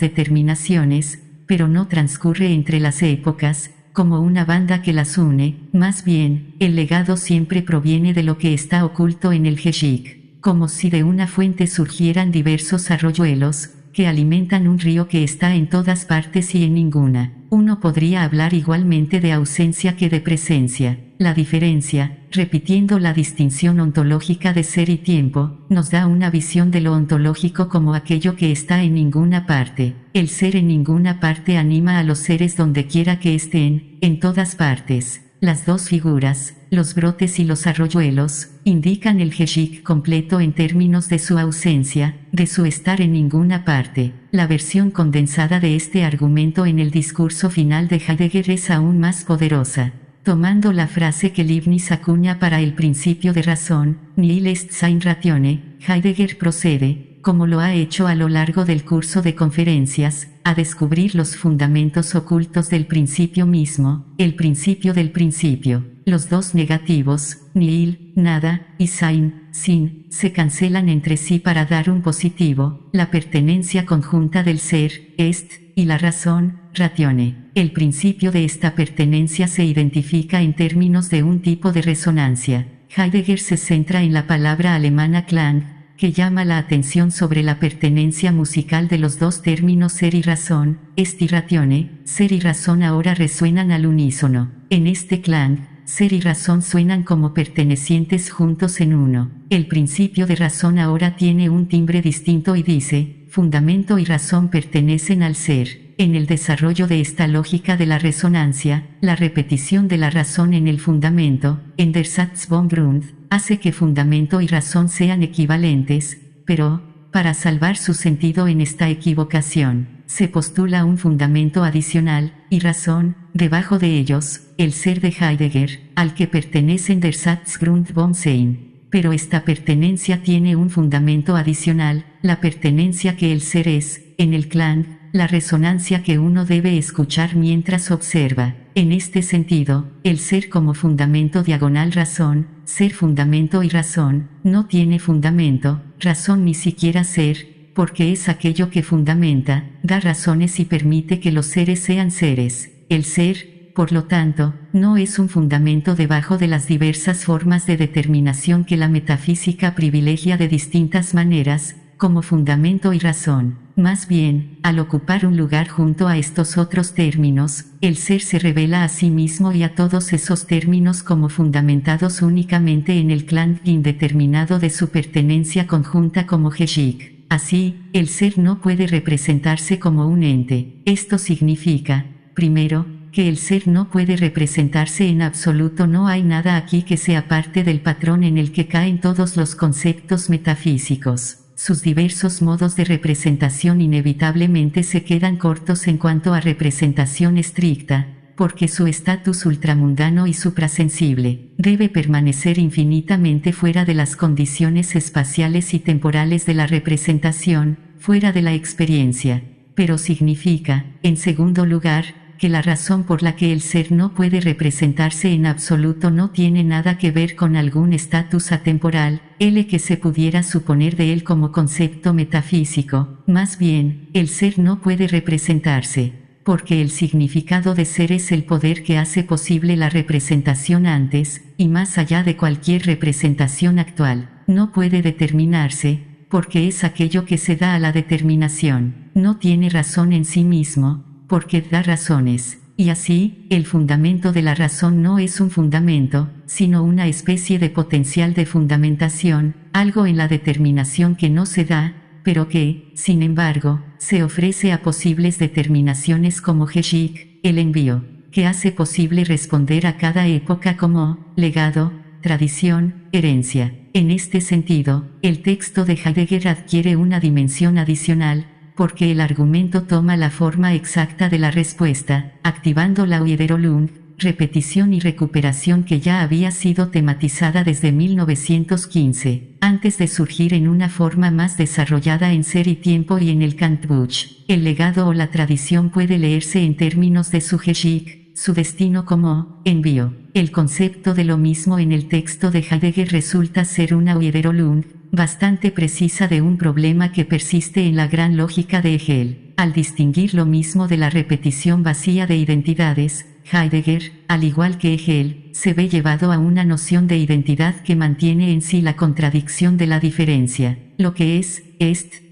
Speaker 1: determinaciones, pero no transcurre entre las épocas, como una banda que las une. Más bien, el legado siempre proviene de lo que está oculto en el Heshik, como si de una fuente surgieran diversos arroyuelos, que alimentan un río que está en todas partes y en ninguna. Uno podría hablar igualmente de ausencia que de presencia. La diferencia, repitiendo la distinción ontológica de ser y tiempo, nos da una visión de lo ontológico como aquello que está en ninguna parte. El ser en ninguna parte anima a los seres donde quiera que estén, en todas partes. Las dos figuras, los brotes y los arroyuelos, indican el Heshik completo en términos de su ausencia, de su estar en ninguna parte. La versión condensada de este argumento en el discurso final de Heidegger es aún más poderosa. Tomando la frase que Leibniz acuña para el principio de razón, nihil est sein ratione, Heidegger procede, como lo ha hecho a lo largo del curso de conferencias, a descubrir los fundamentos ocultos del principio mismo, el principio del principio. Los dos negativos, nihil, nada, y sein, sin, se cancelan entre sí para dar un positivo, la pertenencia conjunta del ser, est, y la razón, ratione. El principio de esta pertenencia se identifica en términos de un tipo de resonancia. Heidegger se centra en la palabra alemana Klang, que llama la atención sobre la pertenencia musical de los dos términos ser y razón. Est y ratione, ser y razón ahora resuenan al unísono. En este Klang, ser y razón suenan como pertenecientes juntos en uno. El principio de razón ahora tiene un timbre distinto y dice, fundamento y razón pertenecen al ser. En el desarrollo de esta lógica de la resonancia, la repetición de la razón en el fundamento, en der Satz vom Grund, hace que fundamento y razón sean equivalentes, pero, para salvar su sentido en esta equivocación, se postula un fundamento adicional, y razón, debajo de ellos, el ser de Heidegger, al que pertenecen der Satzgrund vom Sein. Pero esta pertenencia tiene un fundamento adicional, la pertenencia que el ser es, en el Klang, la resonancia que uno debe escuchar mientras observa. En este sentido, el ser como fundamento diagonal razón, ser fundamento y razón, no tiene fundamento, razón ni siquiera ser, porque es aquello que fundamenta, da razones y permite que los seres sean seres. El ser, por lo tanto, no es un fundamento debajo de las diversas formas de determinación que la metafísica privilegia de distintas maneras, como fundamento y razón. Más bien, al ocupar un lugar junto a estos otros términos, el ser se revela a sí mismo y a todos esos términos como fundamentados únicamente en el Klang indeterminado de su pertenencia conjunta como Heshik. Así, el ser no puede representarse como un ente. Esto significa, primero, que el ser no puede representarse en absoluto. No hay nada aquí que sea parte del patrón en el que caen todos los conceptos metafísicos. Sus diversos modos de representación inevitablemente se quedan cortos en cuanto a representación estricta, porque su estatus ultramundano y suprasensible debe permanecer infinitamente fuera de las condiciones espaciales y temporales de la representación, fuera de la experiencia. Pero significa, en segundo lugar, que la razón por la que el ser no puede representarse en absoluto no tiene nada que ver con algún estatus atemporal, el que se pudiera suponer de él como concepto metafísico. Más bien, el ser no puede representarse. porque el significado de ser es el poder que hace posible la representación antes, y más allá de cualquier representación actual. No puede determinarse, porque es aquello que se da a la determinación. No tiene razón en sí mismo, porque da razones. Y así, el fundamento de la razón no es un fundamento, sino una especie de potencial de fundamentación, algo en la determinación que no se da, pero que, sin embargo, se ofrece a posibles determinaciones como Geschick, el envío, que hace posible responder a cada época como legado, tradición, herencia. En este sentido, el texto de Heidegger adquiere una dimensión adicional, porque el argumento toma la forma exacta de la respuesta, activando la Wiederholung, repetición y recuperación que ya había sido tematizada desde 1915, antes de surgir en una forma más desarrollada en Ser y Tiempo y en el Kantbuch. El legado o la tradición puede leerse en términos de su Geschick, su destino como envío. El concepto de lo mismo en el texto de Heidegger resulta ser una Wiederholung, bastante precisa de un problema que persiste en la gran lógica de Hegel. Al distinguir lo mismo de la repetición vacía de identidades, Heidegger, al igual que Hegel, se ve llevado a una noción de identidad que mantiene en sí la contradicción de la diferencia. Lo que es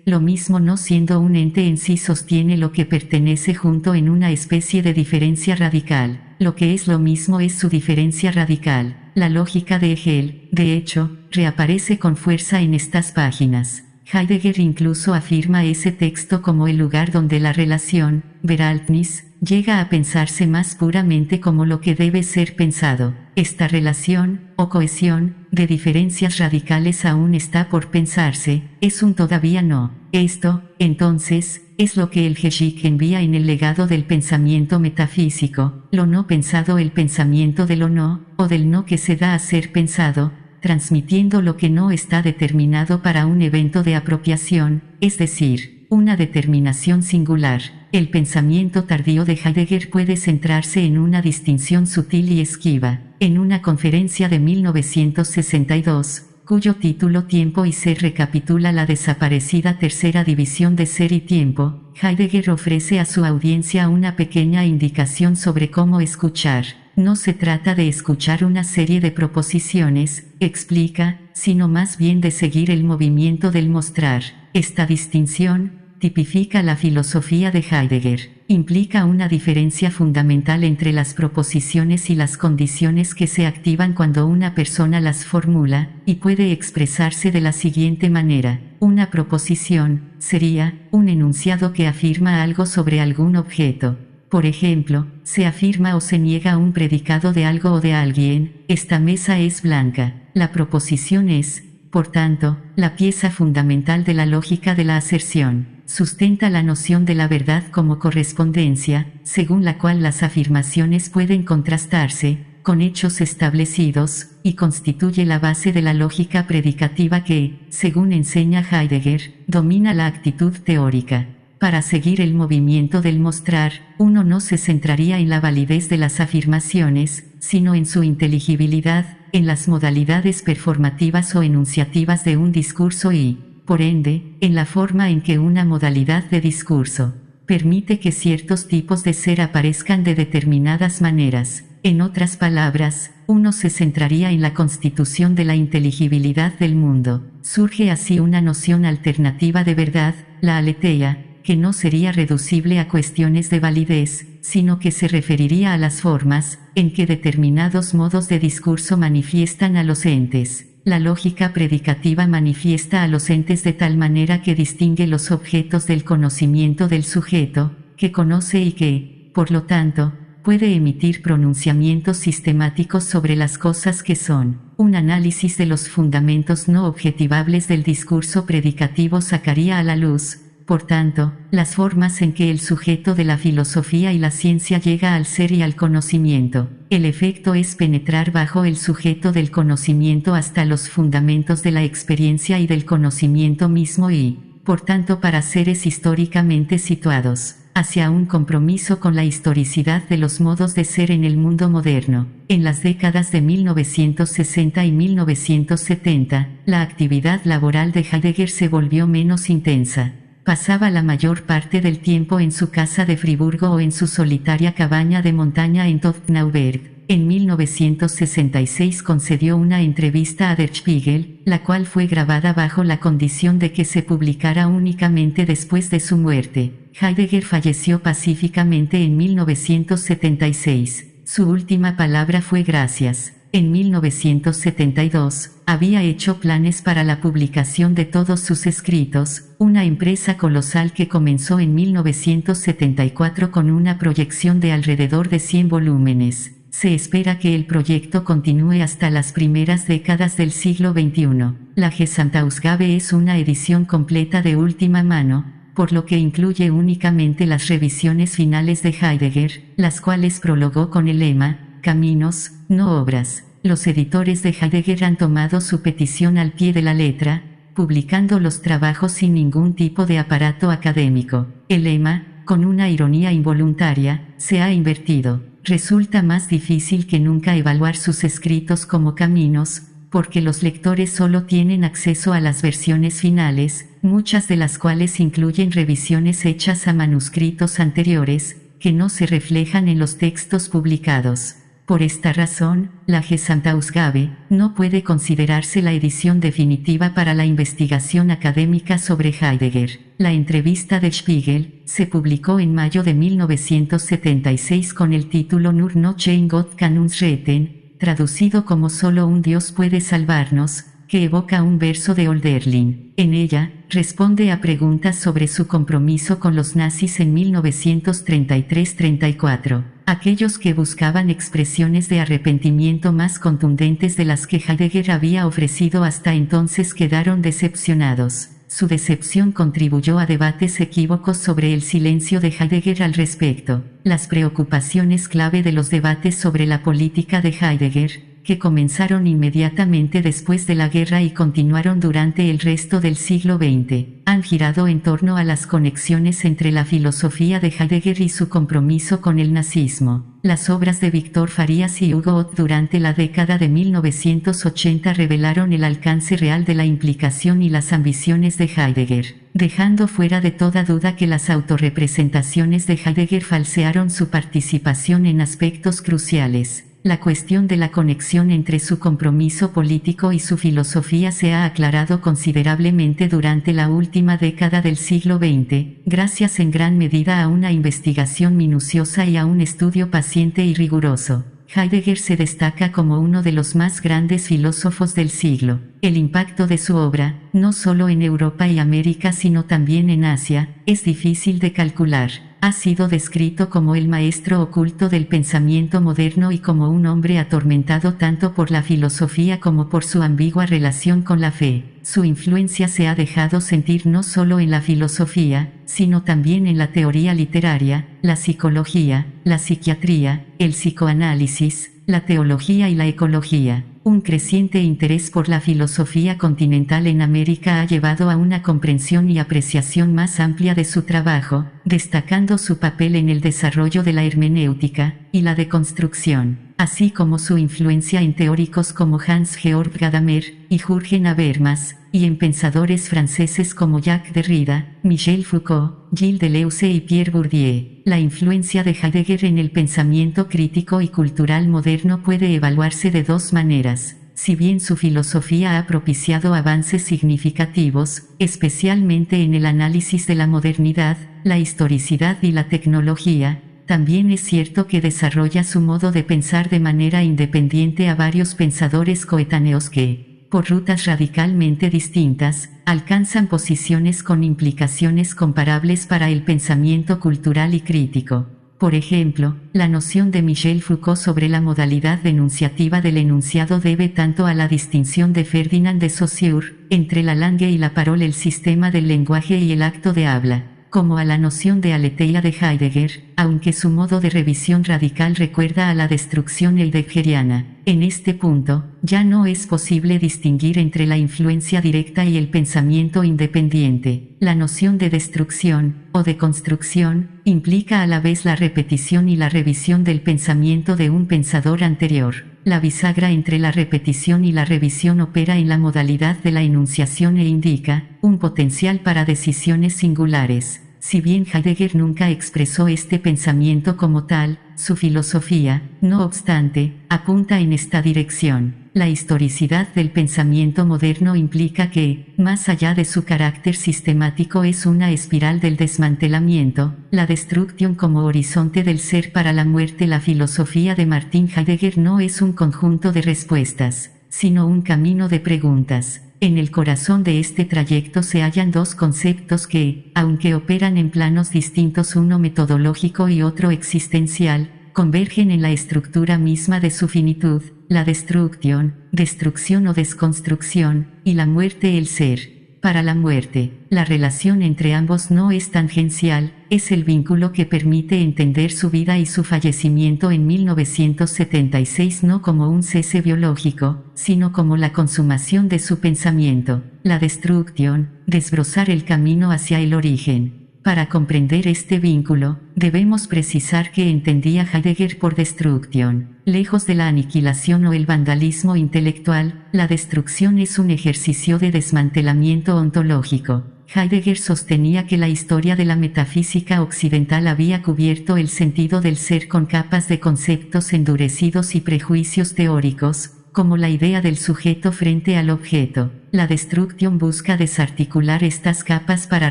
Speaker 1: lo mismo no siendo un ente en sí sostiene lo que pertenece junto en una especie de diferencia radical. Lo que es lo mismo es su diferencia radical. La lógica de Hegel, de hecho, reaparece con fuerza en estas páginas. Heidegger incluso afirma ese texto como el lugar donde la relación, Verhältnis, llega a pensarse más puramente como lo que debe ser pensado. Esta relación, o cohesión, de diferencias radicales aún está por pensarse, es un todavía no. Esto, entonces, es lo que el Geschick envía en el legado del pensamiento metafísico, lo no pensado, el pensamiento de lo no, o del no que se da a ser pensado, transmitiendo lo que no está determinado para un evento de apropiación, es decir, una determinación singular. El pensamiento tardío de Heidegger puede centrarse en una distinción sutil y esquiva. En una conferencia de 1962, cuyo título Tiempo y Ser recapitula la desaparecida tercera división de Ser y Tiempo, Heidegger ofrece a su audiencia una pequeña indicación sobre cómo escuchar. No se trata de escuchar una serie de proposiciones, explica, sino más bien de seguir el movimiento del mostrar. Esta distinción tipifica la filosofía de Heidegger. Implica una diferencia fundamental entre las proposiciones y las condiciones que se activan cuando una persona las formula, y puede expresarse de la siguiente manera. Una proposición sería un enunciado que afirma algo sobre algún objeto. Por ejemplo, se afirma o se niega un predicado de algo o de alguien. Esta mesa es blanca. La proposición es, por tanto, la pieza fundamental de la lógica de la aserción. Sustenta la noción de la verdad como correspondencia, según la cual las afirmaciones pueden contrastarse con hechos establecidos, y constituye la base de la lógica predicativa que, según enseña Heidegger, domina la actitud teórica. Para seguir el movimiento del mostrar, uno no se centraría en la validez de las afirmaciones, sino en su inteligibilidad, en las modalidades performativas o enunciativas de un discurso y, por ende, en la forma en que una modalidad de discurso permite que ciertos tipos de ser aparezcan de determinadas maneras. En otras palabras, uno se centraría en la constitución de la inteligibilidad del mundo. Surge así una noción alternativa de verdad, la aletheia, que no sería reducible a cuestiones de validez, sino que se referiría a las formas en que determinados modos de discurso manifiestan a los entes. La lógica predicativa manifiesta a los entes de tal manera que distingue los objetos del conocimiento del sujeto, que conoce y que, por lo tanto, puede emitir pronunciamientos sistemáticos sobre las cosas que son. Un análisis de los fundamentos no objetivables del discurso predicativo sacaría a la luz, por tanto, las formas en que el sujeto de la filosofía y la ciencia llega al ser y al conocimiento. El efecto es penetrar bajo el sujeto del conocimiento hasta los fundamentos de la experiencia y del conocimiento mismo y, por tanto, para seres históricamente situados, hacia un compromiso con la historicidad de los modos de ser en el mundo moderno. En las décadas de 1960 y 1970, la actividad laboral de Heidegger se volvió menos intensa. Pasaba la mayor parte del tiempo en su casa de Friburgo o en su solitaria cabaña de montaña en Todtnauberg. En 1966 concedió una entrevista a Der Spiegel, la cual fue grabada bajo la condición de que se publicara únicamente después de su muerte. Heidegger falleció pacíficamente en 1976. Su última palabra fue gracias. En 1972, había hecho planes para la publicación de todos sus escritos, una empresa colosal que comenzó en 1974 con una proyección de alrededor de 100 volúmenes. Se espera que el proyecto continúe hasta las primeras décadas del siglo XXI. La Gesamtausgabe es una edición completa de última mano, por lo que incluye únicamente las revisiones finales de Heidegger, las cuales prologó con el lema, Caminos, no obras. Los editores de Heidegger han tomado su petición al pie de la letra, publicando los trabajos sin ningún tipo de aparato académico. El lema, con una ironía involuntaria, se ha invertido. Resulta más difícil que nunca evaluar sus escritos como caminos, porque los lectores solo tienen acceso a las versiones finales, muchas de las cuales incluyen revisiones hechas a manuscritos anteriores, que no se reflejan en los textos publicados. Por esta razón, la Gesamtausgabe no puede considerarse la edición definitiva para la investigación académica sobre Heidegger. La entrevista de Spiegel se publicó en mayo de 1976 con el título Nur noch ein Gott kann uns retten, traducido como Solo un Dios puede salvarnos, que evoca un verso de Hölderlin. En ella, responde a preguntas sobre su compromiso con los nazis en 1933-34. Aquellos que buscaban expresiones de arrepentimiento más contundentes de las que Heidegger había ofrecido hasta entonces quedaron decepcionados. Su decepción contribuyó a debates equívocos sobre el silencio de Heidegger al respecto. Las preocupaciones clave de los debates sobre la política de Heidegger, que comenzaron inmediatamente después de la guerra y continuaron durante el resto del siglo XX, han girado en torno a las conexiones entre la filosofía de Heidegger y su compromiso con el nazismo. Las obras de Víctor Farías y Hugo Ott durante la década de 1980 revelaron el alcance real de la implicación y las ambiciones de Heidegger, dejando fuera de toda duda que las autorrepresentaciones de Heidegger falsearon su participación en aspectos cruciales. La cuestión de la conexión entre su compromiso político y su filosofía se ha aclarado considerablemente durante la última década del siglo XX, gracias en gran medida a una investigación minuciosa y a un estudio paciente y riguroso. Heidegger se destaca como uno de los más grandes filósofos del siglo. El impacto de su obra, no solo en Europa y América sino también en Asia, es difícil de calcular. Ha sido descrito como el maestro oculto del pensamiento moderno y como un hombre atormentado tanto por la filosofía como por su ambigua relación con la fe. Su influencia se ha dejado sentir no solo en la filosofía, sino también en la teoría literaria, la psicología, la psiquiatría, el psicoanálisis, la teología y la ecología. Un creciente interés por la filosofía continental en América ha llevado a una comprensión y apreciación más amplia de su trabajo, destacando su papel en el desarrollo de la hermenéutica y la deconstrucción, así como su influencia en teóricos como Hans-Georg Gadamer y Jürgen Habermas, y en pensadores franceses como Jacques Derrida, Michel Foucault, Gilles Deleuze y Pierre Bourdieu. La influencia de Heidegger en el pensamiento crítico y cultural moderno puede evaluarse de dos maneras. Si bien su filosofía ha propiciado avances significativos, especialmente en el análisis de la modernidad, la historicidad y la tecnología, también es cierto que desarrolla su modo de pensar de manera independiente a varios pensadores coetáneos que, por rutas radicalmente distintas, alcanzan posiciones con implicaciones comparables para el pensamiento cultural y crítico. Por ejemplo, la noción de Michel Foucault sobre la modalidad denunciativa del enunciado debe tanto a la distinción de Ferdinand de Saussure, entre la langue y la parole, el sistema del lenguaje y el acto de habla, como a la noción de aletheia de Heidegger, aunque su modo de revisión radical recuerda a la destrucción heideggeriana. En este punto, ya no es posible distinguir entre la influencia directa y el pensamiento independiente. La noción de destrucción, o de construcción, implica a la vez la repetición y la revisión del pensamiento de un pensador anterior. La bisagra entre la repetición y la revisión opera en la modalidad de la enunciación e indica un potencial para decisiones singulares. Si bien Heidegger nunca expresó este pensamiento como tal, su filosofía, no obstante, apunta en esta dirección. La historicidad del pensamiento moderno implica que, más allá de su carácter sistemático, es una espiral del desmantelamiento, la destrucción como horizonte del ser para la muerte. La filosofía de Martin Heidegger no es un conjunto de respuestas, sino un camino de preguntas. En el corazón de este trayecto se hallan dos conceptos que, aunque operan en planos distintos, uno metodológico y otro existencial, convergen en la estructura misma de su finitud, la destrucción o desconstrucción, y la muerte, el ser. Para la muerte, la relación entre ambos no es tangencial, es el vínculo que permite entender su vida y su fallecimiento en 1976 no como un cese biológico, sino como la consumación de su pensamiento. La destrucción, desbrozar el camino hacia el origen. Para comprender este vínculo, debemos precisar qué entendía Heidegger por destrucción. Lejos de la aniquilación o el vandalismo intelectual, la destrucción es un ejercicio de desmantelamiento ontológico. Heidegger sostenía que la historia de la metafísica occidental había cubierto el sentido del ser con capas de conceptos endurecidos y prejuicios teóricos, como la idea del sujeto frente al objeto. La destrucción busca desarticular estas capas para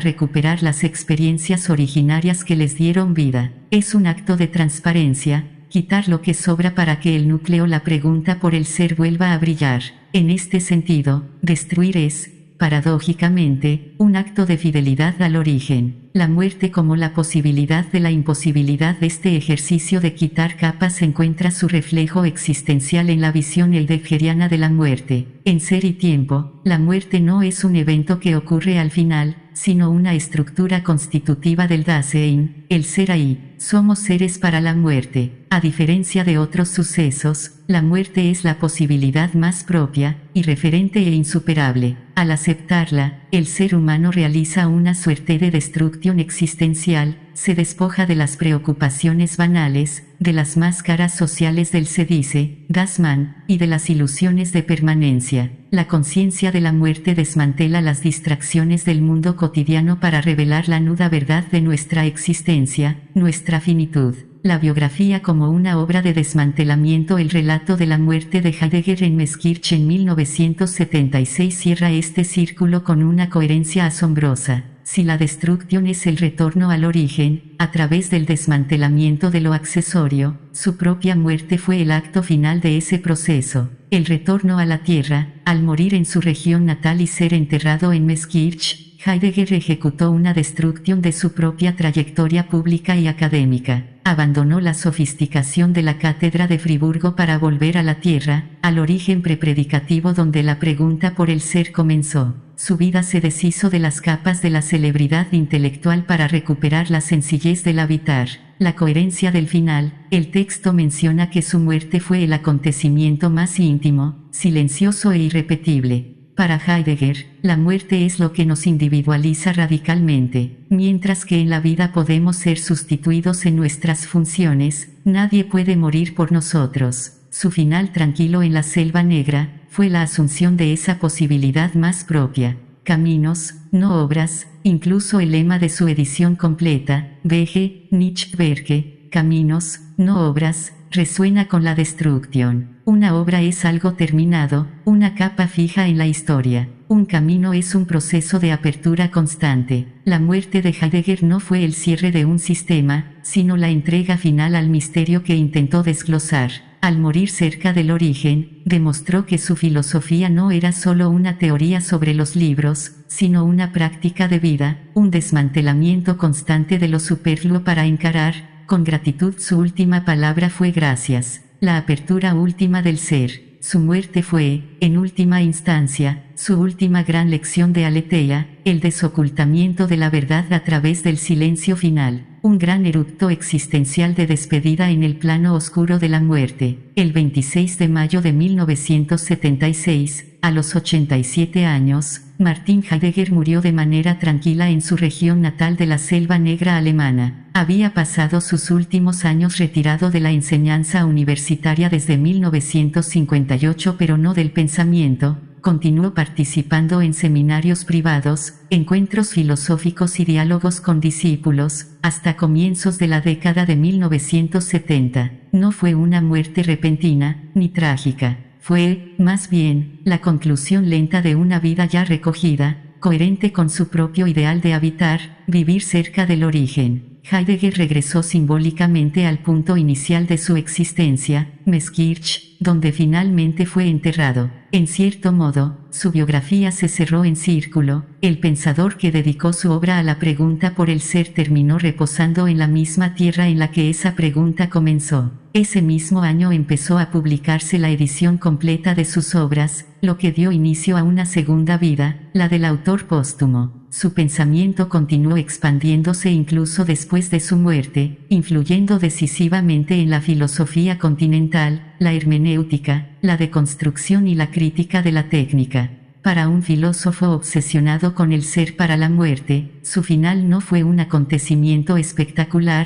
Speaker 1: recuperar las experiencias originarias que les dieron vida. Es un acto de transparencia, quitar lo que sobra para que el núcleo, la pregunta por el ser, vuelva a brillar. En este sentido, destruir es, paradójicamente, un acto de fidelidad al origen. La muerte como la posibilidad de la imposibilidad. Este ejercicio de quitar capas encuentra su reflejo existencial en la visión heideggeriana de la muerte. En Ser y Tiempo, la muerte no es un evento que ocurre al final, sino una estructura constitutiva del Dasein, el ser ahí. Somos seres para la muerte. A diferencia de otros sucesos, la muerte es la posibilidad más propia, irreferente e insuperable. Al aceptarla, el ser humano realiza una suerte de destrucción existencial, se despoja de las preocupaciones banales, de las máscaras sociales del se dice, das man, y de las ilusiones de permanencia. La conciencia de la muerte desmantela las distracciones del mundo cotidiano para revelar la nuda verdad de nuestra existencia, nuestra finitud. La biografía como una obra de desmantelamiento. El relato de la muerte de Heidegger en Meßkirch en 1976 cierra este círculo con una coherencia asombrosa. Si la destrucción es el retorno al origen, a través del desmantelamiento de lo accesorio, su propia muerte fue el acto final de ese proceso. El retorno a la tierra, al morir en su región natal y ser enterrado en Meßkirch, Heidegger ejecutó una destrucción de su propia trayectoria pública y académica. Abandonó la sofisticación de la cátedra de Friburgo para volver a la tierra, al origen prepredicativo donde la pregunta por el ser comenzó. Su vida se deshizo de las capas de la celebridad intelectual para recuperar la sencillez del habitar, la coherencia del final. El texto menciona que su muerte fue el acontecimiento más íntimo, silencioso e irrepetible. Para Heidegger, la muerte es lo que nos individualiza radicalmente. Mientras que en la vida podemos ser sustituidos en nuestras funciones, nadie puede morir por nosotros. Su final tranquilo en la Selva Negra fue la asunción de esa posibilidad más propia. Caminos, no obras, incluso el lema de su edición completa, Wege, nicht Werke, Caminos, no obras, resuena con la destrucción. Una obra es algo terminado, una capa fija en la historia. Un camino es un proceso de apertura constante. La muerte de Heidegger no fue el cierre de un sistema, sino la entrega final al misterio que intentó desglosar. Al morir cerca del origen, demostró que su filosofía no era solo una teoría sobre los libros, sino una práctica de vida, un desmantelamiento constante de lo superfluo para encarar, con gratitud. Su última palabra fue gracias, la apertura última del ser. Su muerte fue, en última instancia, su última gran lección de aletheia, el desocultamiento de la verdad a través del silencio final, un gran eructo existencial de despedida en el plano oscuro de la muerte. El 26 de mayo de 1976, a los 87 años, Martin Heidegger murió de manera tranquila en su región natal de la Selva Negra alemana. Había pasado sus últimos años retirado de la enseñanza universitaria desde 1958, pero no del pensamiento. Continuó participando en seminarios privados, encuentros filosóficos y diálogos con discípulos, hasta comienzos de la década de 1970. No fue una muerte repentina, ni trágica. Fue, más bien, la conclusión lenta de una vida ya recogida, coherente con su propio ideal de habitar, vivir cerca del origen. Heidegger regresó simbólicamente al punto inicial de su existencia, Meßkirch, donde finalmente fue enterrado. En cierto modo, su biografía se cerró en círculo. El pensador que dedicó su obra a la pregunta por el ser terminó reposando en la misma tierra en la que esa pregunta comenzó. Ese mismo año empezó a publicarse la edición completa de sus obras, lo que dio inicio a una segunda vida, la del autor póstumo. Su pensamiento continuó expandiéndose incluso después de su muerte, influyendo decisivamente en la filosofía continental, la hermenéutica, la deconstrucción y la crítica de la técnica. Para un filósofo obsesionado con el ser para la muerte, su final no fue un acontecimiento espectacular,